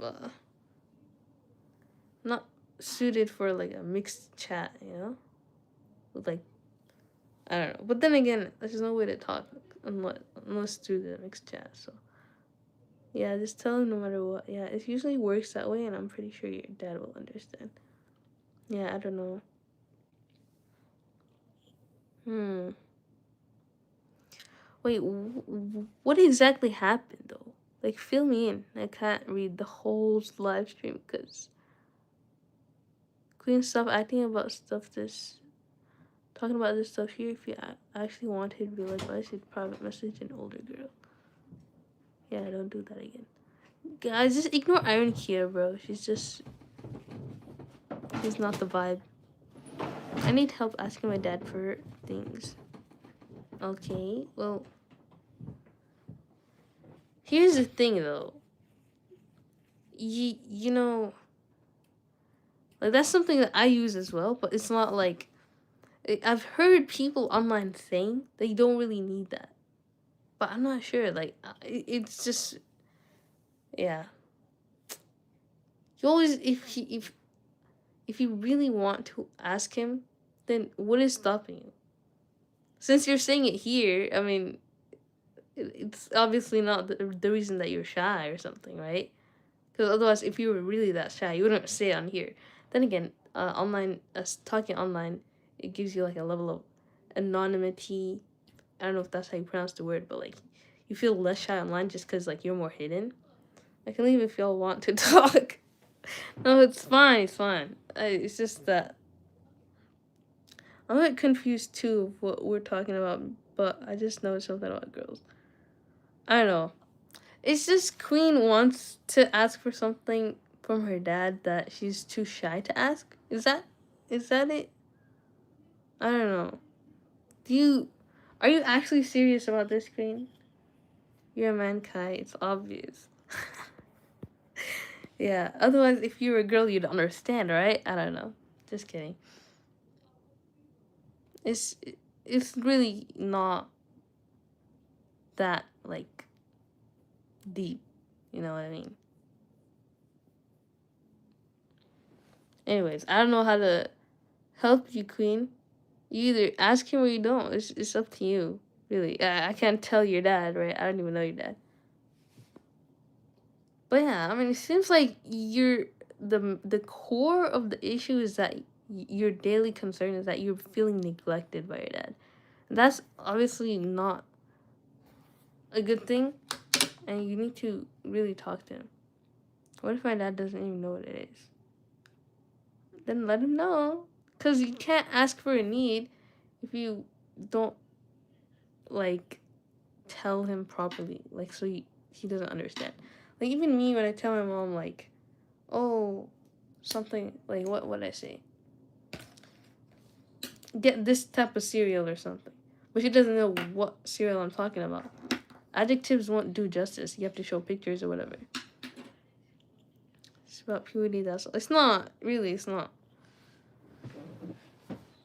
Speaker 1: not suited for like a mixed chat, you know? With like, I don't know. But then again, there's no way to talk unless through the mixed chat, so. Yeah, just tell him no matter what. Yeah, it usually works that way, and I'm pretty sure your dad will understand. Yeah, I don't know. Wait, what exactly happened, though? Like, fill me in. I can't read the whole live stream, because... Queen, stop acting about stuff talking about this stuff here. If you actually wanted to be like, I should private message an older girl. Yeah, don't do that again. Guys, just ignore Iron Kia, bro. She's not the vibe. I need help asking my dad for things. Okay, well, here's the thing, though. You know, like, that's something that I use as well, but it's not like, I've heard people online saying they don't really need that. But I'm not sure, like, it's just, yeah. You always, if you really want to ask him, then what is stopping you? Since you're saying it here, I mean, it's obviously not the reason that you're shy or something, right? Because otherwise, if you were really that shy, you wouldn't say it on here. Then again, talking online, it gives you like a level of anonymity. I don't know if that's how you pronounce the word, but like, you feel less shy online just because like you're more hidden. I can leave if y'all want to talk. No, it's fine. It's just that I'm a bit confused too of what we're talking about, but I just know something about girls. I don't know. It's just Queen wants to ask for something from her dad that she's too shy to ask. Is that it? I don't know. Are you actually serious about this, Queen? You're a man, Kai. It's obvious. Yeah. Otherwise, if you were a girl, you'd understand, right? I don't know. Just kidding. It's really not that like deep. You know what I mean? Anyways, I don't know how to help you, Queen. You either ask him or you don't. It's up to you, really. I can't tell your dad, right? I don't even know your dad. But yeah, I mean, it seems like the core of the issue is that your daily concern is that you're feeling neglected by your dad. That's obviously not a good thing. and you need to really talk to him. What if my dad doesn't even know what it is? Then let him know. Because you can't ask for a need if you don't, like, tell him properly. Like, so he doesn't understand. Like, even me, when I tell my mom, like, oh, something, like, what would I say? Get this type of cereal or something. But she doesn't know what cereal I'm talking about. Adjectives won't do justice. You have to show pictures or whatever. It's about puberty, that's all. It's not. Really, it's not.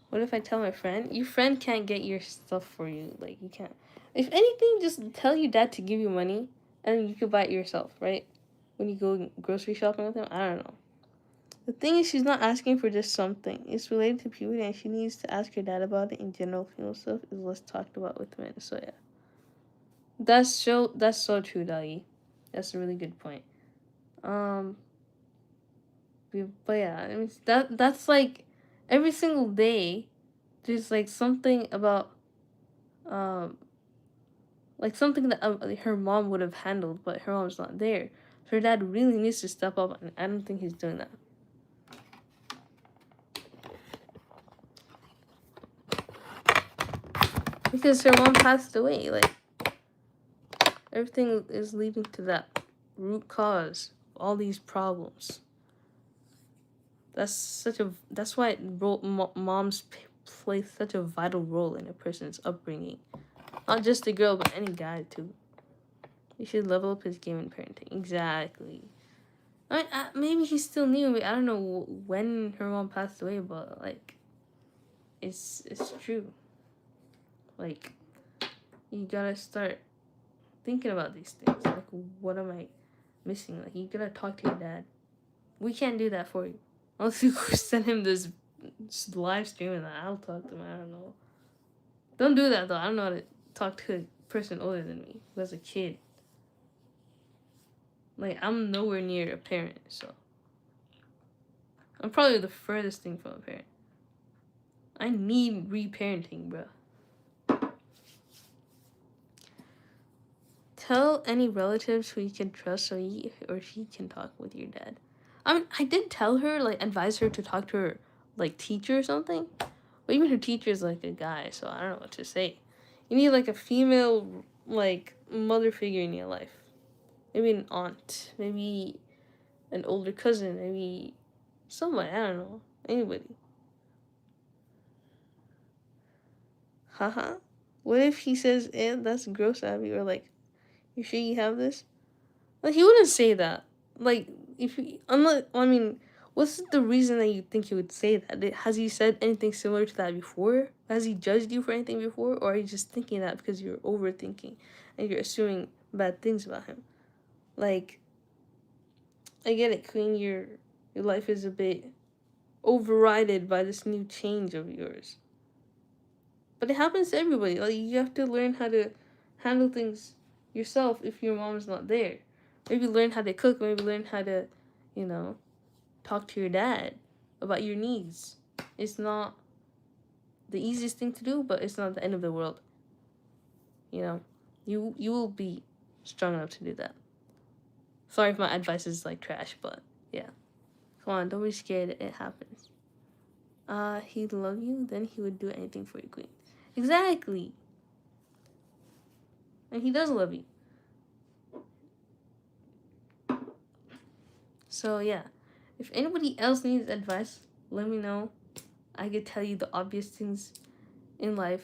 Speaker 1: What if I tell my friend? Your friend can't get your stuff for you. Like, you can't. If anything, just tell your dad to give you money and you can buy it yourself, right? When you go grocery shopping with him? I don't know. The thing is, she's not asking for just something. It's related to puberty and she needs to ask her dad about it. In general, female stuff is less talked about with men. So, yeah. That's so true, Dagi. That's a really good point. But yeah, I mean that's like every single day there's like something about um like something that her mom would have handled, but her mom's not there. So her dad really needs to step up, and I don't think he's doing that. Because her mom passed away, like everything is leading to that root cause of all these problems. That's why moms play such a vital role in a person's upbringing. Not just a girl, but any guy too. He should level up his game in parenting. Exactly. I mean, maybe he's still new. I don't know when her mom passed away, but like, it's true. Like, you gotta start thinking about these things. Like, what am I missing? Like, you gotta talk to your dad. We can't do that for you. Unless you send him this live stream and I'll talk to him. I don't know. Don't do that though. I don't know how to talk to a person older than me who has a kid. Like, I'm nowhere near a parent, so I'm probably the furthest thing from a parent. I need reparenting, bro. Tell any relatives who you can trust so he or she can talk with your dad. I mean, I did tell her, like, advise her to talk to her, like, teacher or something. But even her teacher is, like, a guy, so I don't know what to say. You need, like, a female, like, mother figure in your life. Maybe an aunt. Maybe an older cousin. Maybe someone. I don't know. Anybody. Haha. What if he says, that's gross, Abby? Or, like, you sure you have this? Like, he wouldn't say that. Like, if he, unless, I mean, what's the reason that you think he would say that? Has he said anything similar to that before? Has he judged you for anything before? Or are you just thinking that because you're overthinking and you're assuming bad things about him? Like, I get it, Queen, your life is a bit overridden by this new change of yours. But it happens to everybody. Like, you have to learn how to handle things yourself if your mom's not there. Maybe learn how to cook. Maybe learn how to, you know, talk to your dad about your needs. It's not the easiest thing to do, but it's not the end of the world. You know, you will be strong enough to do that. Sorry if my advice is like trash, but yeah. Come on, don't be scared. It happens. He'd love you, then he would do anything for you, Queen. Exactly. And he does love you. So yeah, if anybody else needs advice, let me know. I could tell you the obvious things in life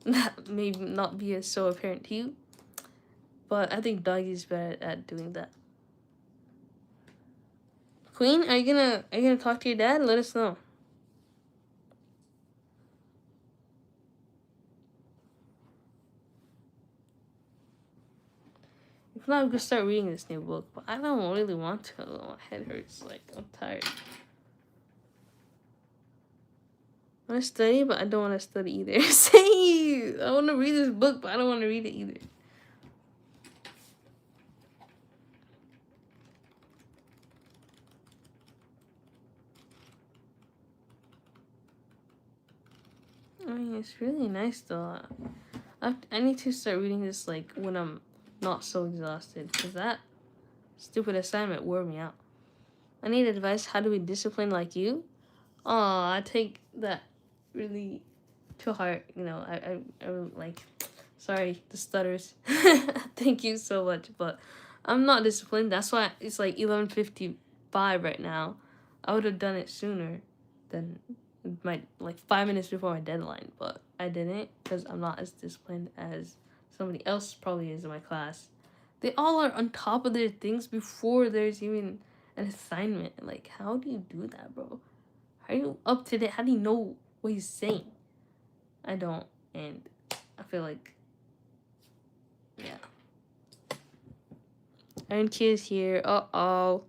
Speaker 1: that may not be as so apparent to you, but I think Doggy's better at doing that. Queen, are you gonna talk to your dad? Let us know. If not, I'm gonna start reading this new book, but I don't really want to. My head hurts. Like, I'm tired. I want to study, but I don't want to study either. Same. I want to read this book, but I don't want to read it either. I mean, it's really nice though. I need to start reading this like when I'm not so exhausted, because that stupid assignment wore me out. I need advice how to be disciplined like you. Aw, I take that really to heart. You know, I like, sorry, the stutters. Thank you so much, but I'm not disciplined. That's why it's like 11:55 right now. I would have done it sooner than like 5 minutes before my deadline, but I didn't because I'm not as disciplined as somebody else probably is in my class. They all are on top of their things before there's even an assignment. Like, how do you do that, bro? How are you up to date? How do you know what he's saying? I don't, and I feel like, yeah. Iron Key is here. Uh-oh.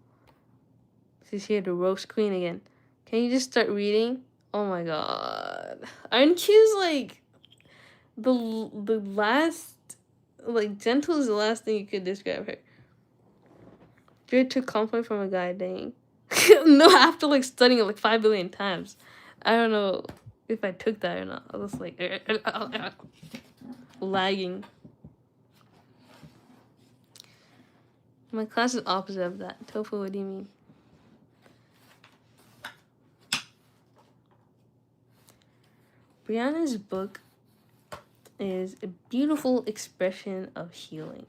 Speaker 1: She's here to roast Queen again. Can you just start reading? Oh my god. Iron Key is like the last, like, gentle is the last thing you could describe her. Fear took compliment from a guy, dang. No, after like studying it like 5 billion times. I don't know if I took that or not. I was like lagging. My class is opposite of that. Tofu, what do you mean? Brianna's book is a beautiful expression of healing.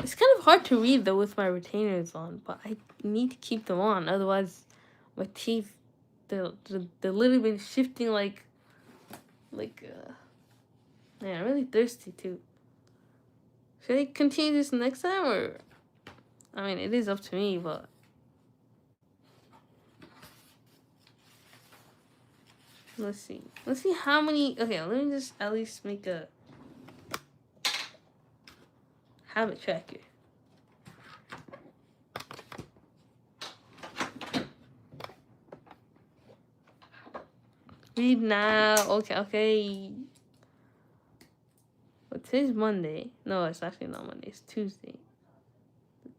Speaker 1: It's kind of hard to read though with my retainers on, but I need to keep them on, otherwise my teeth, they're literally been shifting like man, I'm really thirsty too. Should I continue this next time, or, I mean, it is up to me, but let's see how many. Okay, let me just at least make a habit tracker. Read now. Okay. But today's Monday. No, it's actually not Monday. It's Tuesday. The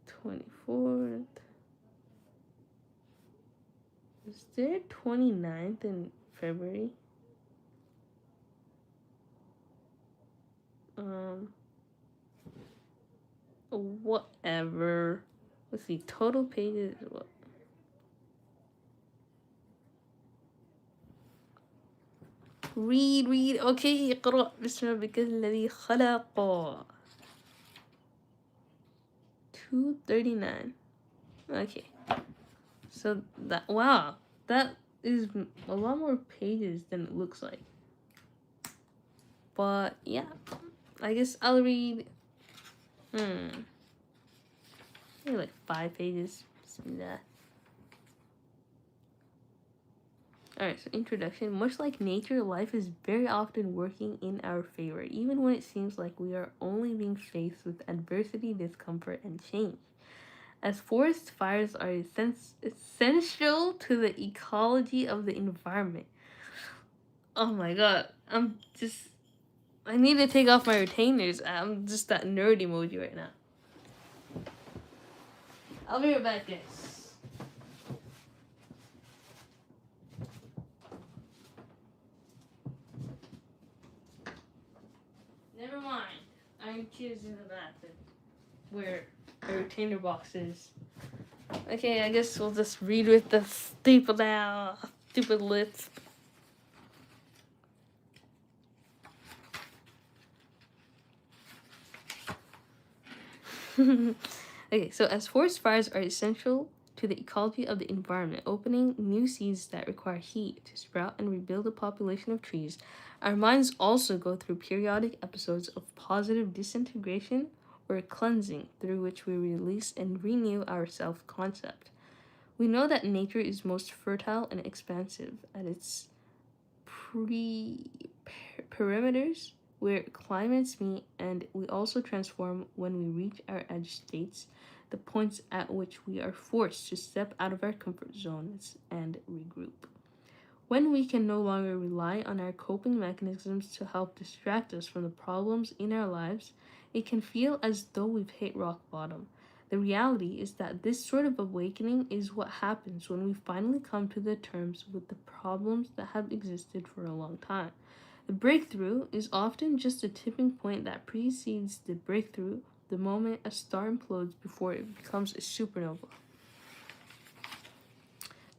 Speaker 1: 24th. Is there 29th in February? Whatever. Let's see. Total pages. What? read. Okay, اقرأ باسم ربك الذي خلق. 239. Okay. So that, wow, that is a lot more pages than it looks like. But yeah, I guess I'll read maybe like 5 pages. Bismillah. Alright, so introduction. Much like nature, life is very often working in our favor, even when it seems like we are only being faced with adversity, discomfort, and change. As forest fires are essential to the ecology of the environment. Oh my god, I need to take off my retainers. I'm just that nerd emoji right now. I'll be right back, guys. Never mind. I'm kids in the bathroom where a retainer box is. Okay, I guess we'll just read with the stupid lips. Okay, so as forest fires are essential to the ecology of the environment, opening new seeds that require heat to sprout and rebuild a population of trees, our minds also go through periodic episodes of positive disintegration or cleansing through which we release and renew our self-concept. We know that nature is most fertile and expansive at its perimeters where climates meet, and we also transform when we reach our edge states, the points at which we are forced to step out of our comfort zones and regroup. When we can no longer rely on our coping mechanisms to help distract us from the problems in our lives, it can feel as though we've hit rock bottom. The reality is that this sort of awakening is what happens when we finally come to the terms with the problems that have existed for a long time. The breakthrough is often just a tipping point that precedes the breakthrough the moment a star implodes before it becomes a supernova.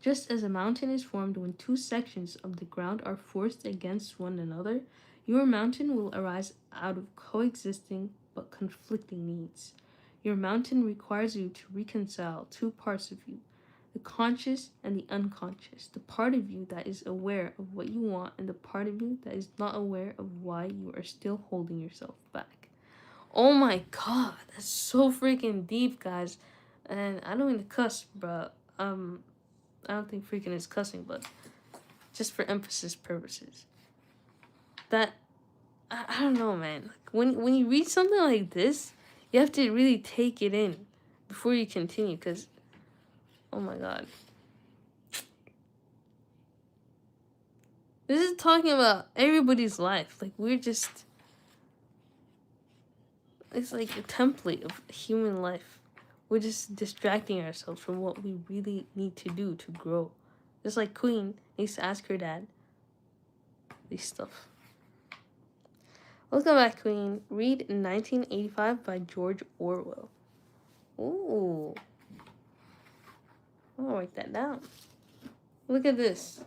Speaker 1: Just as a mountain is formed when two sections of the ground are forced against one another, your mountain will arise out of coexisting but conflicting needs. Your mountain requires you to reconcile two parts of you, the conscious and the unconscious, the part of you that is aware of what you want and the part of you that is not aware of why you are still holding yourself back. Oh my god, that's so freaking deep, guys. And I don't mean to cuss, bro. I don't think freaking is cussing, but just for emphasis purposes. That I don't know, man. Like when you read something like this, you have to really take it in before you continue, because oh my god. This is talking about everybody's life. Like it's like a template of human life. We're just distracting ourselves from what we really need to do to grow. Just like Queen needs to ask her dad this stuff. Welcome back, Queen. Read 1985 by George Orwell. Ooh. I'm gonna write that down. Look at this.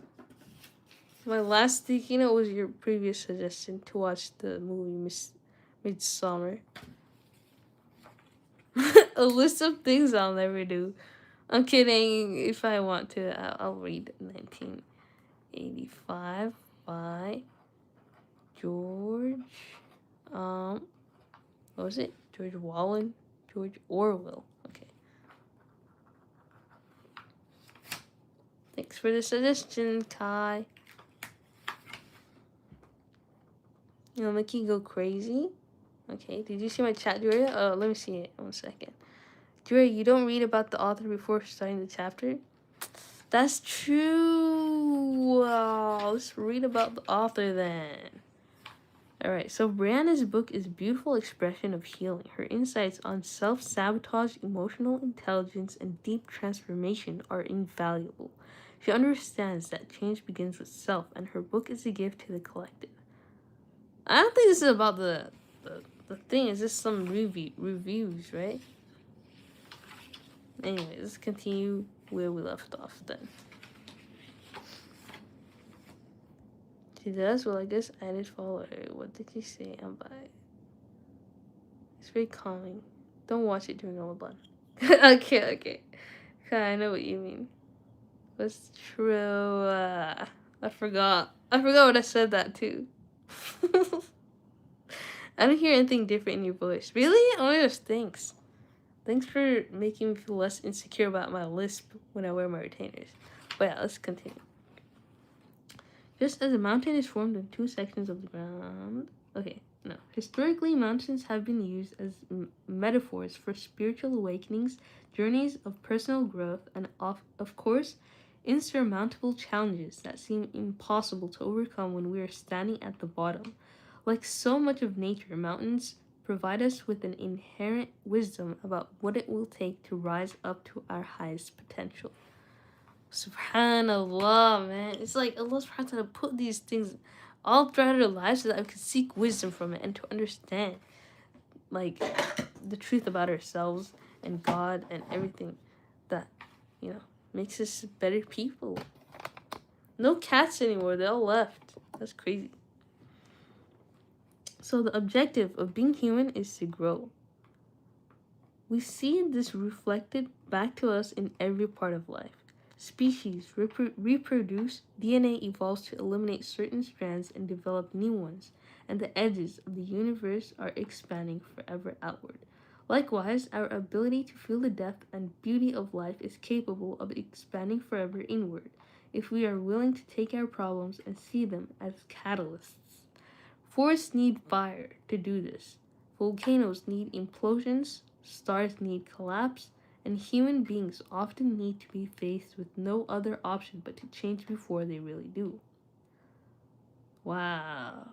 Speaker 1: My last sticky note was your previous suggestion to watch the movie Midsommar. A list of things I'll never do. I'm kidding. If I want to, I'll read 1985 by George. What was it? George Wallen? George Orwell. Okay. Thanks for the suggestion, Kai. It'll make you go crazy. Okay, did you see my chat, Julia? Oh, let me see it. 1 second. Julia, you don't read about the author before starting the chapter? That's true. Wow, let's read about the author then. Alright, so Brianna's book is a beautiful expression of healing. Her insights on self-sabotage, emotional intelligence, and deep transformation are invaluable. She understands that change begins with self, and her book is a gift to the collective. I don't think this is about the thing. It's just some reviews, right? Anyway, let's continue where we left off then. She does? Well, I guess I did follow her. What did she say? I'm by. It's very calming. Don't watch it during Ramadan. Okay. I know what you mean. What's true? I forgot. What I said that too. I don't hear anything different in your voice. Really? Oh my gosh, thanks. Thanks for making me feel less insecure about my lisp when I wear my retainers. But yeah, let's continue. Just as a mountain is formed in two sections of the ground. Okay, no. Historically, mountains have been used as metaphors for spiritual awakenings, journeys of personal growth, and of course, insurmountable challenges that seem impossible to overcome when we are standing at the bottom. Like so much of nature, mountains provide us with an inherent wisdom about what it will take to rise up to our highest potential. Subhanallah, man. It's like Allah subhanahu wa ta'ala put these things all throughout our lives so that we can seek wisdom from it and to understand, like, the truth about ourselves and God and everything that, makes us better people. No cats anymore. They all left. That's crazy. So the objective of being human is to grow. We see this reflected back to us in every part of life. Species reproduce, DNA evolves to eliminate certain strands and develop new ones, and the edges of the universe are expanding forever outward. Likewise, our ability to feel the depth and beauty of life is capable of expanding forever inward, if we are willing to take our problems and see them as catalysts. Forests need fire to do this. Volcanoes need implosions, stars need collapse, and human beings often need to be faced with no other option but to change before they really do. Wow.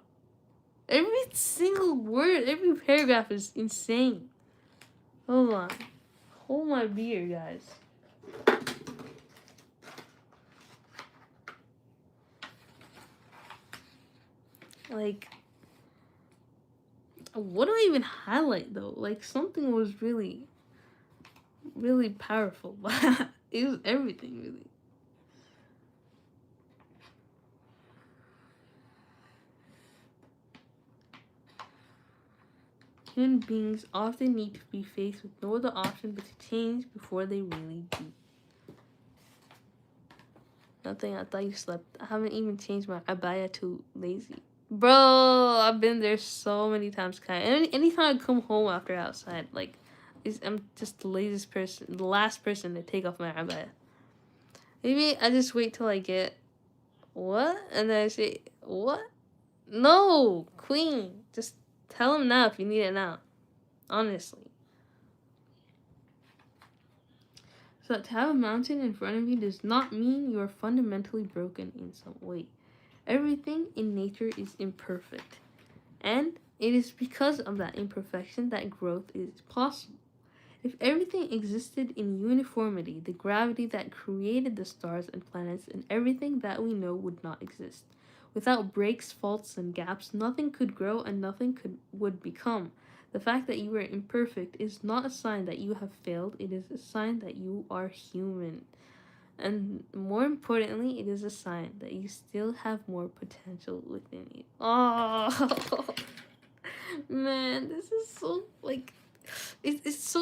Speaker 1: Every single word, every paragraph is insane. Hold on. Hold my beer, guys. Like, What do I even highlight though? Like something was really, really powerful. It was everything really. Human beings often need to be faced with no other option but to change before they really do. Nothing. I thought you slept. I haven't even changed my abaya to lazy. Bro, I've been there so many times, Kai. Anytime I come home after outside, like, I'm just the laziest person, the last person to take off my abaya. Maybe I just wait till I get what, and then I say what? No, Queen. Just tell him now if you need it now. Honestly. So to have a mountain in front of you does not mean you are fundamentally broken in some way. Everything in nature is imperfect. And it is because of that imperfection that growth is possible. If everything existed in uniformity, the gravity that created the stars and planets and everything that we know would not exist. Without breaks, faults, and gaps, nothing could grow and nothing would become. The fact that you are imperfect is not a sign that you have failed, it is a sign that you are human. And more importantly, it is a sign that you still have more potential within you. Oh, man, this is so, like, it's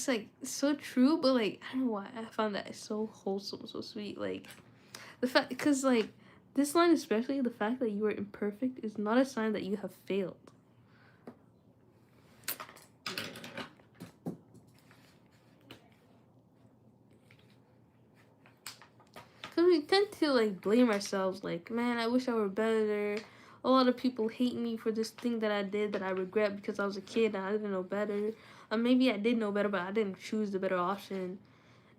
Speaker 1: like so true, but like I don't know why I found that so wholesome, so sweet. Like the fact, because like this line especially, the fact that you are imperfect is not a sign that you have failed. Because we tend to like blame ourselves, like, man, I wish I were better. A lot of people hate me for this thing that I did that I regret because I was a kid and I didn't know better. Or maybe I did know better, but I didn't choose the better option.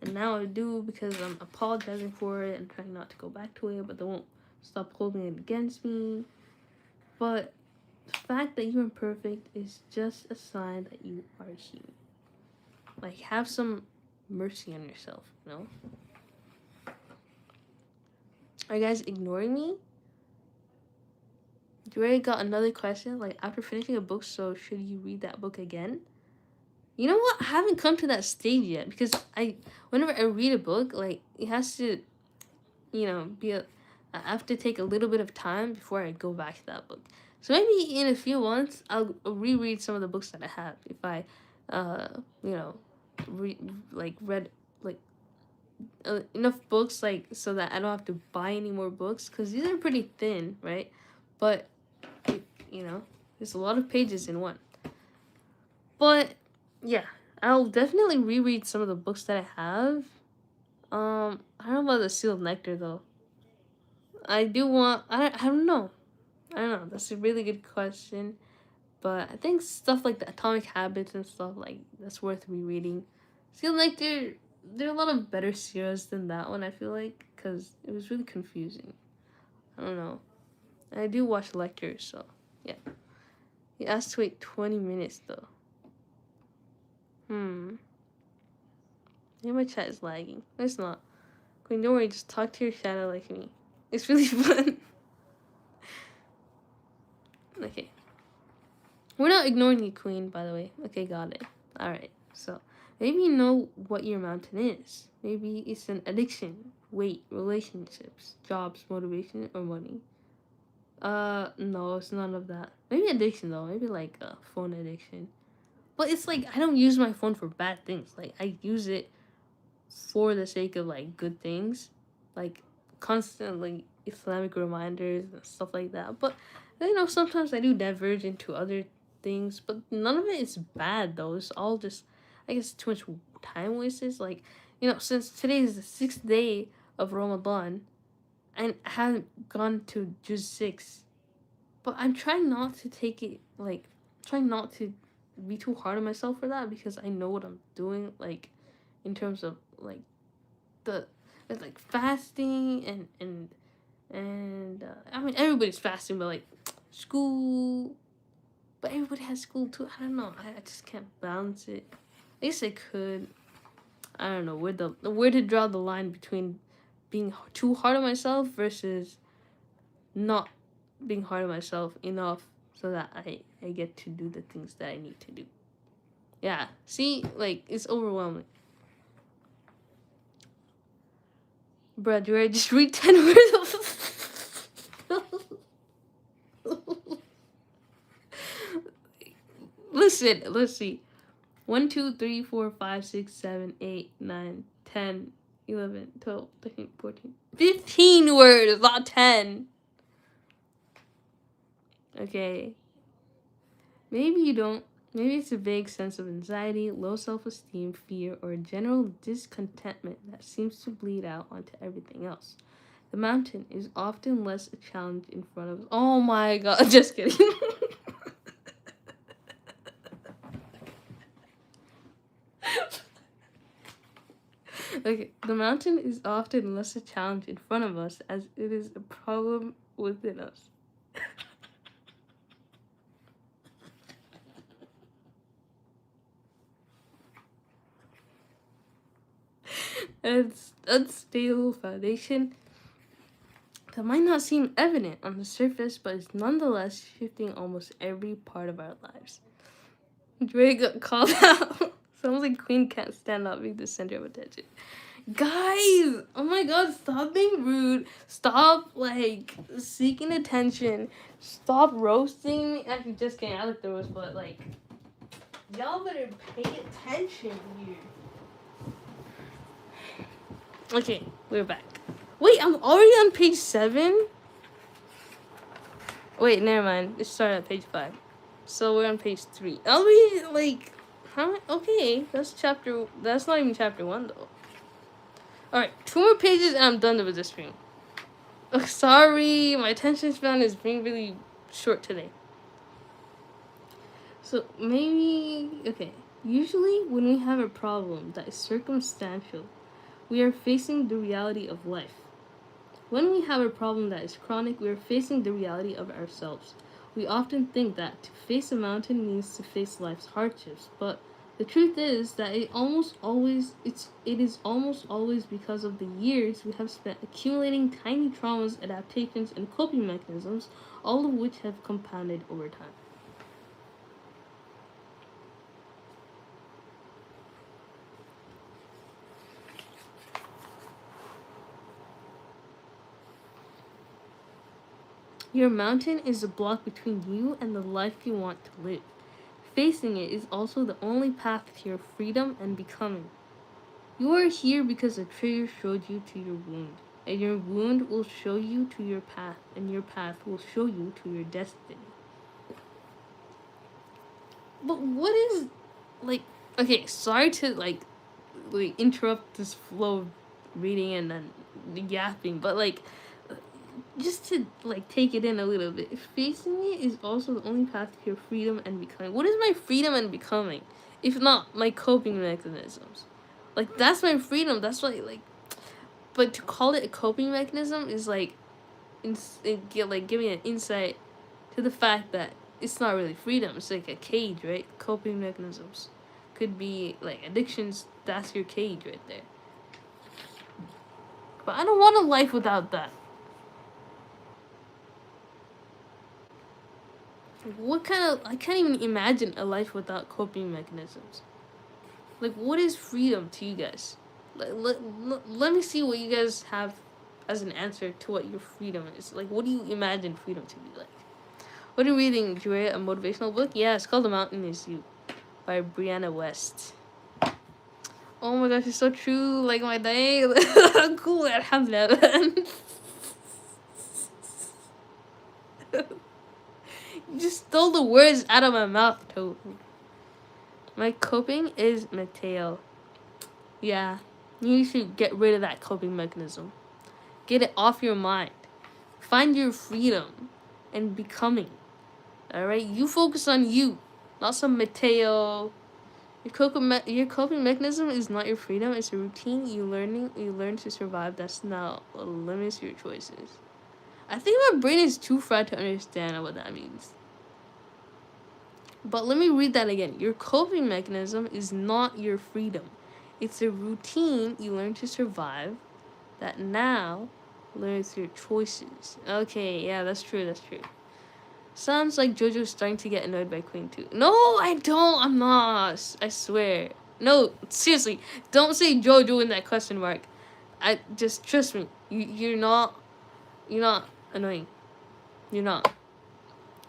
Speaker 1: And now I do because I'm apologizing for it and trying not to go back to it, but they won't stop holding it against me. But the fact that you're imperfect is just a sign that you are human. Like, have some mercy on yourself, you know? Are you guys ignoring me? You already got another question? Like, after finishing a book, so should you read that book again? You know what? I haven't come to that stage yet because whenever I read a book, like, it has to, you know, I have to take a little bit of time before I go back to that book. So maybe in a few months, I'll reread some of the books that I have if I, you know, read like enough books like so that I don't have to buy any more books because these are pretty thin, right? But you know, there's a lot of pages in one. But yeah, I'll definitely reread some of the books that I have. I don't know about the Sealed Nectar though. I do want. I don't know. I don't know. That's a really good question. But I think stuff like the Atomic Habits and stuff like that's worth rereading. Sealed Nectar. There are a lot of better series than that one. I feel like because it was really confusing. I don't know. I do watch lectures, so yeah. He asked to wait 20 minutes though. Yeah, my chat is lagging. It's not. Queen, don't worry, just talk to your shadow like me. It's really fun. Okay. We're not ignoring you, Queen, by the way. Okay, got it. Alright, so maybe you know what your mountain is. Maybe it's an addiction, weight, relationships, jobs, motivation, or money. No, it's none of that. Maybe addiction though. Maybe like a phone addiction. But it's like I don't use my phone for bad things. Like I use it for the sake of like good things, like constantly Islamic reminders and stuff like that. But you know, sometimes I do diverge into other things, but none of it is bad though. It's all just, I guess, too much time wasted. Like, you know, since today is the 6th day of Ramadan, and I haven't gone to Juz 6, but I'm trying not to take it like, trying not to be too hard on myself for that because I know what I'm doing. Like, in terms of like the like fasting and I mean everybody's fasting, but like school, but everybody has school too. I don't know. I just can't balance it. I guess I could. I don't know where to draw the line between being too hard on myself versus not being hard on myself enough so that I get to do the things that I need to do. Yeah, see, like, it's overwhelming. Bruh, do I just read 10 words of... Listen, let's see. 1, 2, 3, 4, 5, 6, 7, 8, 9, 10, 11, 12, 13, 14, 15 words, not 10. Okay. Maybe you don't. Maybe it's a vague sense of anxiety, low self-esteem, fear, or a general discontentment that seems to bleed out onto everything else. The mountain is often less a challenge in front of us. Oh my god, just kidding. Okay, the mountain is often less a challenge in front of us as it is a problem within us. Its unstable foundation that might not seem evident on the surface, but is nonetheless shifting almost every part of our lives. Dre got called out. Sounds like Queen can't stand up being the center of attention. Guys, oh my god, stop being rude. Stop, like, seeking attention. Stop roasting me. Actually, just kidding. I like the roast, but, like, y'all better pay attention here. Okay, we're back. Wait, I'm already on page 7? Wait, never mind. It started at page 5. So we're on page 3. I'll be, like, how? Okay, that's not even chapter 1, though. Alright, 2 more pages and I'm done with this stream. Oh, sorry, my attention span is being really short today. So maybe, okay. Usually when we have a problem that is circumstantial, we are facing the reality of life. When we have a problem that is chronic, we are facing the reality of ourselves. We often think that to face a mountain means to face life's hardships, but the truth is that it is almost always because of the years we have spent accumulating tiny traumas, adaptations, and coping mechanisms, all of which have compounded over time. Your mountain is a block between you and the life you want to live. Facing it is also the only path to your freedom and becoming. You are here because a trigger showed you to your wound, and your wound will show you to your path, and your path will show you to your destiny. But what is, like, okay, sorry to, like interrupt this flow of reading and then yapping, but, like, just to, like, take it in a little bit. Facing it is also the only path to your freedom and becoming. What is my freedom and becoming, if not my coping mechanisms? Like, that's my freedom. That's why, like, but to call it a coping mechanism is, like, giving an insight to the fact that it's not really freedom. It's like a cage, right? Coping mechanisms could be, like, addictions. That's your cage right there. But I don't want a life without that. What kind of... I can't even imagine a life without coping mechanisms. Like, what is freedom to you guys? Let me see what you guys have as an answer to what your freedom is. Like, what do you imagine freedom to be like? What are you reading, Julia? A motivational book? Yeah, it's called The Mountain Is You by Brianna West. Oh my gosh, it's so true. Like my day. Cool, alhamdulillah. You just stole the words out of my mouth, Tofu. My coping is Mateo. Yeah, you need to get rid of that coping mechanism. Get it off your mind. Find your freedom and becoming. Alright? You focus on you, not some Mateo. Your coping mechanism is not your freedom. It's a routine you learn to survive. That's now limits your choices. I think my brain is too fried to understand what that means. But let me read that again. Your coping mechanism is not your freedom. It's a routine you learn to survive that now limits your choices. Okay, yeah, that's true. Sounds like JoJo's starting to get annoyed by Queen too. No, I don't. I'm not. I swear. No, seriously. Don't say JoJo in that question mark. I just trust me. You're not. You're not annoying. You're not.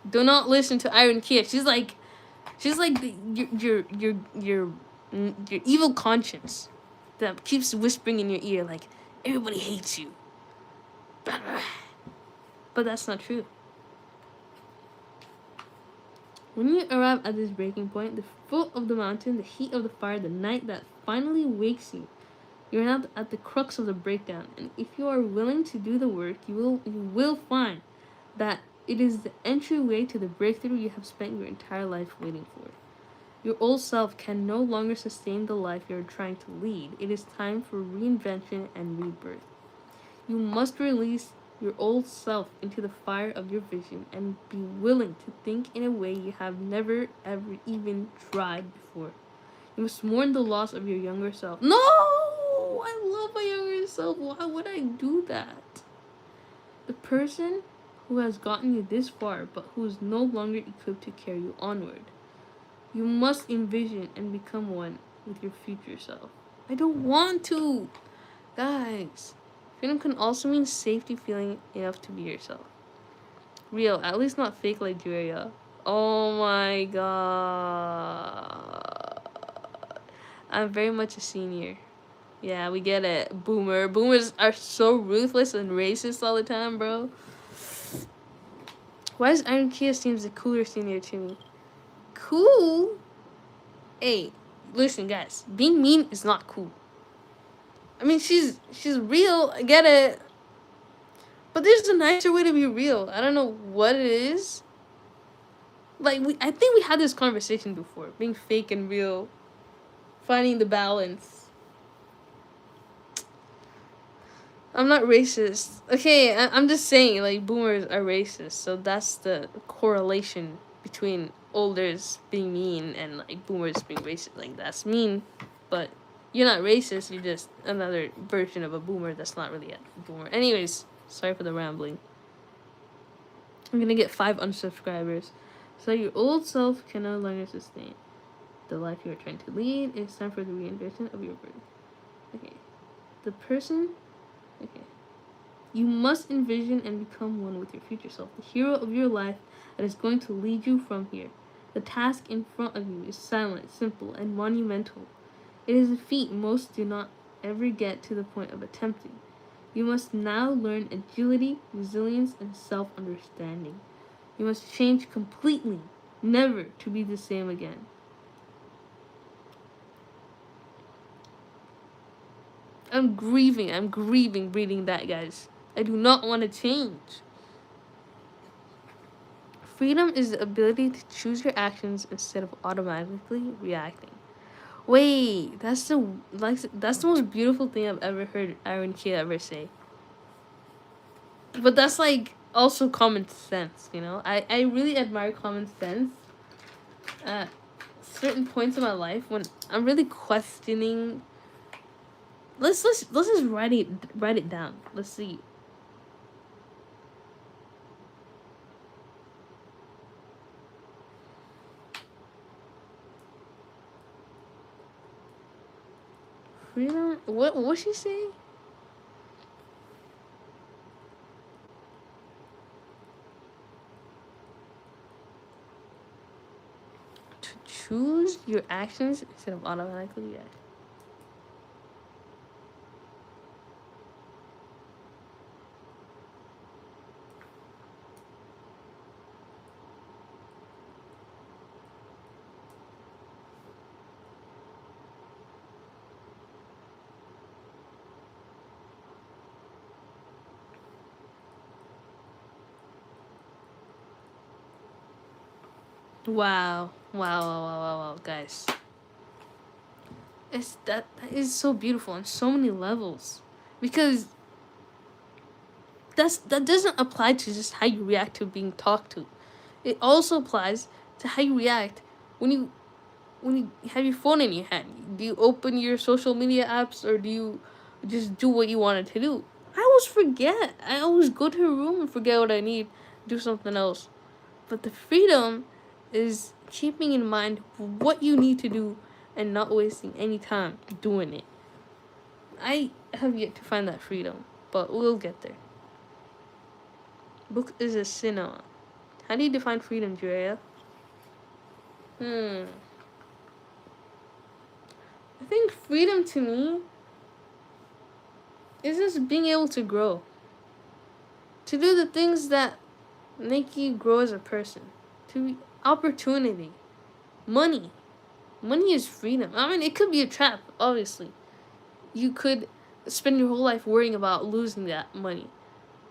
Speaker 1: Do not listen to Iron Kia. She's like your evil conscience that keeps whispering in your ear like everybody hates you. But that's not true. When you arrive at this breaking point, the foot of the mountain, the heat of the fire, the night that finally wakes you, you're now at the crux of the breakdown. And if you are willing to do the work, you will find that it is the entryway to the breakthrough you have spent your entire life waiting for. Your old self can no longer sustain the life you're trying to lead. It is time for reinvention and rebirth. You must release your old self into the fire of your vision and be willing to think in a way you have never ever even tried before. You must mourn the loss of your younger self. No! I love my younger self. Why would I do that? The person who has gotten you this far but who is no longer equipped to carry you onward. You must envision and become one with your future self. I don't want to. Guys, freedom can also mean safety, feeling enough to be yourself. Real, at least not fake like Julia. Oh my god. I'm very much a senior. Yeah, we get it. Boomer. Boomers are so ruthless and racist all the time, bro. Why does Iron Kia seems the cooler senior to me? Cool? Hey, listen guys. Being mean is not cool. I mean, she's real. I get it. But there's a nicer way to be real. I don't know what it is. Like, I think we had this conversation before. Being fake and real. Finding the balance. I'm not racist. Okay, I'm just saying, like, boomers are racist. So that's the correlation between olders being mean and, like, boomers being racist. Like, that's mean. But you're not racist. You're just another version of a boomer that's not really a boomer. Anyways, sorry for the rambling. I'm gonna get 5 unsubscribers. So your old self can no longer sustain the life you are trying to lead. It's time for the reinvention of your birth. Okay. The person... Okay. You must envision and become one with your future self, the hero of your life that is going to lead you from here. The task in front of you is silent, simple, and monumental. It is a feat most do not ever get to the point of attempting. You must now learn agility, resilience, and self-understanding. You must change completely, never to be the same again. I'm grieving reading that, guys. I do not want to change. Freedom is the ability to choose your actions instead of automatically reacting. Wait, that's the most beautiful thing I've ever heard Iron Kia ever say. But that's like also common sense, you know? I really admire common sense at certain points in my life when I'm really questioning. Let's just write it down. Let's see. Freedom. What she say? To choose your actions instead of automatically react. Wow, guys. That is so beautiful on so many levels, because that doesn't apply to just how you react to being talked to. It also applies to how you react when you have your phone in your hand. Do you open your social media apps, or do you just do what you wanted to do? I always forget. I always go to a room and forget what I need, do something else. But the freedom is keeping in mind what you need to do and not wasting any time doing it. I have yet to find that freedom, but we'll get there. Book is a cinema. How do you define freedom, Jurea? I think freedom to me is just being able to grow. To do the things that make you grow as a person. To opportunity. Money. Money is freedom. I mean, it could be a trap, obviously. You could spend your whole life worrying about losing that money.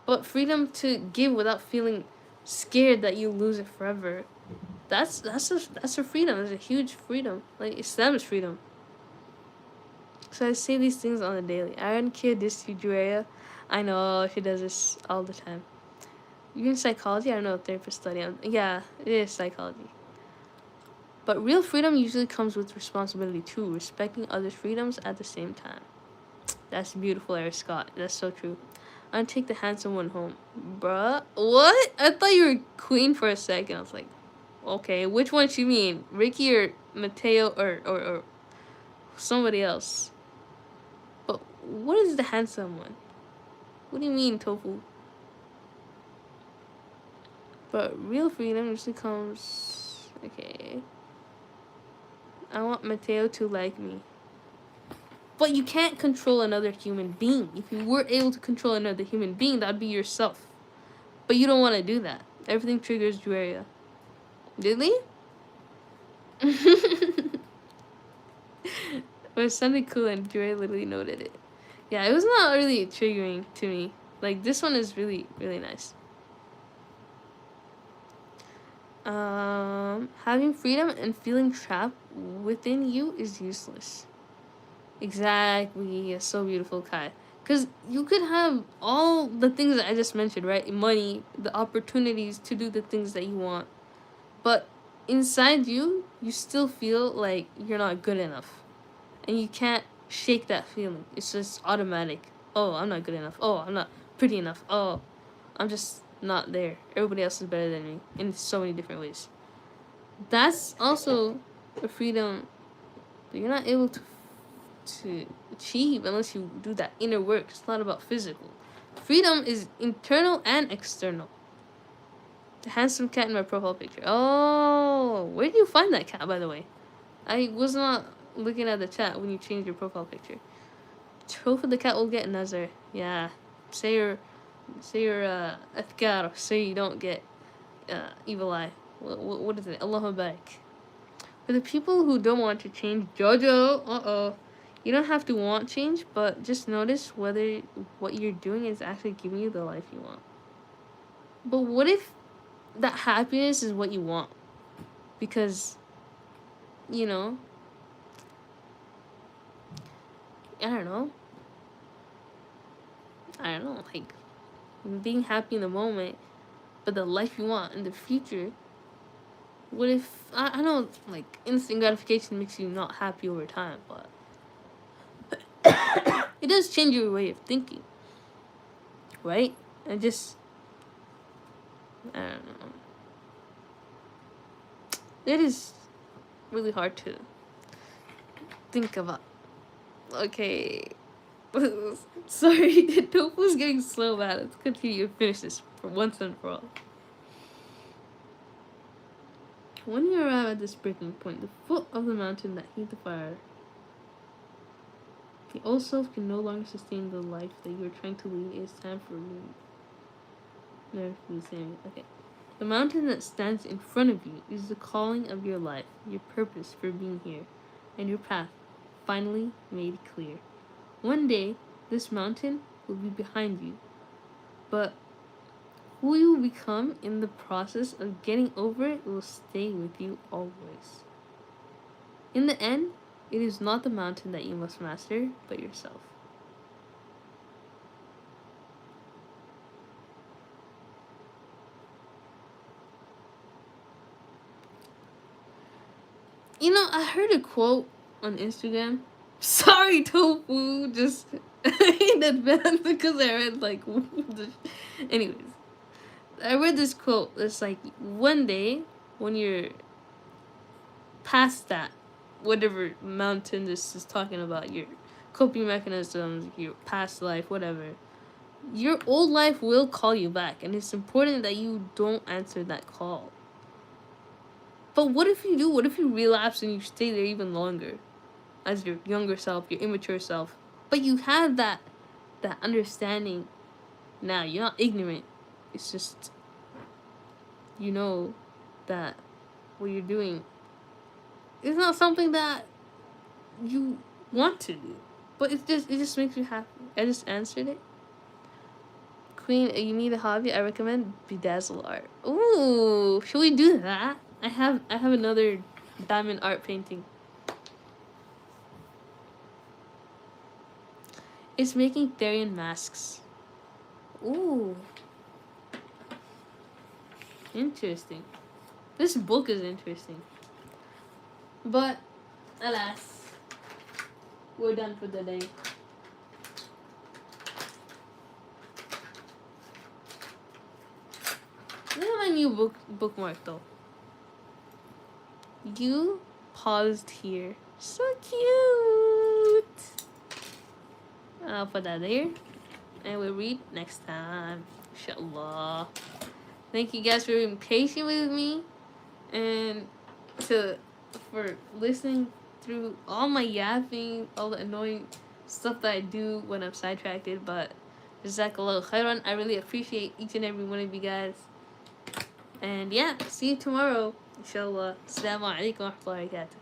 Speaker 1: But freedom to give without feeling scared that you lose it forever. That's a freedom. That's a huge freedom. Like, Islam's freedom. So I say these things on the daily. I don't care this to Jurea. I know she does this all the time. You're in psychology? I don't know, therapist study. Yeah, it is psychology. But real freedom usually comes with responsibility too, respecting others' freedoms at the same time. That's beautiful, Eric Scott. That's so true. I'll take the handsome one home. Bruh, what? I thought you were Queen for a second. I was like, okay, which one she mean? Ricky or Mateo or somebody else? But what is the handsome one? What do you mean, Tofu? But real freedom usually comes... Okay. I want Mateo to like me. But you can't control another human being. If you were able to control another human being, that'd be yourself. But you don't want to do that. Everything triggers Juria. Really? But it sounded cool and Juria literally noted it. Yeah, it was not really triggering to me. Like, this one is really, really nice. Having freedom and feeling trapped within you is useless. Exactly. It's so beautiful, Kai. Because you could have all the things that I just mentioned, right? Money, the opportunities to do the things that you want. But inside you, you still feel like you're not good enough. And you can't shake that feeling. It's just automatic. Oh, I'm not good enough. Oh, I'm not pretty enough. Oh, I'm just not there. Everybody else is better than me in so many different ways. That's also a freedom that you're not able to achieve unless you do that inner work. It's not about physical. Freedom is internal and external. The handsome cat in my profile picture. Oh, where did you find that cat, by the way? I was not looking at the chat when you changed your profile picture. Hope the cat will get Nazar. Yeah. Say your athkar so you don't get evil eye. What is it? Allahu back. For the people who don't want to change, Jojo, you don't have to want change, but just notice whether what you're doing is actually giving you the life you want. But what if that happiness is what you want? Because, you know, I don't know, like, being happy in the moment, but the life you want in the future, what if, I know, like, instant gratification makes you not happy over time, but it does change your way of thinking, right? And just, I don't know. It is really hard to think about. Okay. Sorry, the tofu's getting so bad. Let's continue and finish this for once and for all. When you arrive at this breaking point, the foot of the mountain that heat the fire, the old self can no longer sustain the life that you are trying to lead. It is time for you. Never the same. Okay. The mountain that stands in front of you is the calling of your life, your purpose for being here, and your path finally made clear. One day, this mountain will be behind you, but who you will become in the process of getting over it will stay with you always. In the end, it is not the mountain that you must master, but yourself. You know, I heard a quote on Instagram. Sorry, Tofu, just in advance because I read, like, anyways. I read this quote. It's like, one day when you're past that, whatever mountain this is talking about, your coping mechanisms, your past life, whatever, your old life will call you back, and it's important that you don't answer that call. But what if you do? What if you relapse and you stay there even longer as your younger self, your immature self? But you have that understanding now. You're not ignorant. It's just you know that what you're doing is not something that you want to do. But it just makes you happy. I just answered it. Queen, you need a hobby? I recommend bedazzle art. Ooh, should we do that? I have another diamond art painting. It's making Therian masks. Ooh. Interesting. This book is interesting. But, alas, we're done for the day. This is my new bookmark though. You paused here. So cute. I'll put that there. And we'll read next time. Inshallah. Thank you guys for being patient with me. And for listening through all my yapping, all the annoying stuff that I do when I'm sidetracked. But Jazakallah khairan. I really appreciate each and every one of you guys. And yeah, see you tomorrow. Inshallah. Assalamu alaikum wa rahmatullahi wa barakatuh.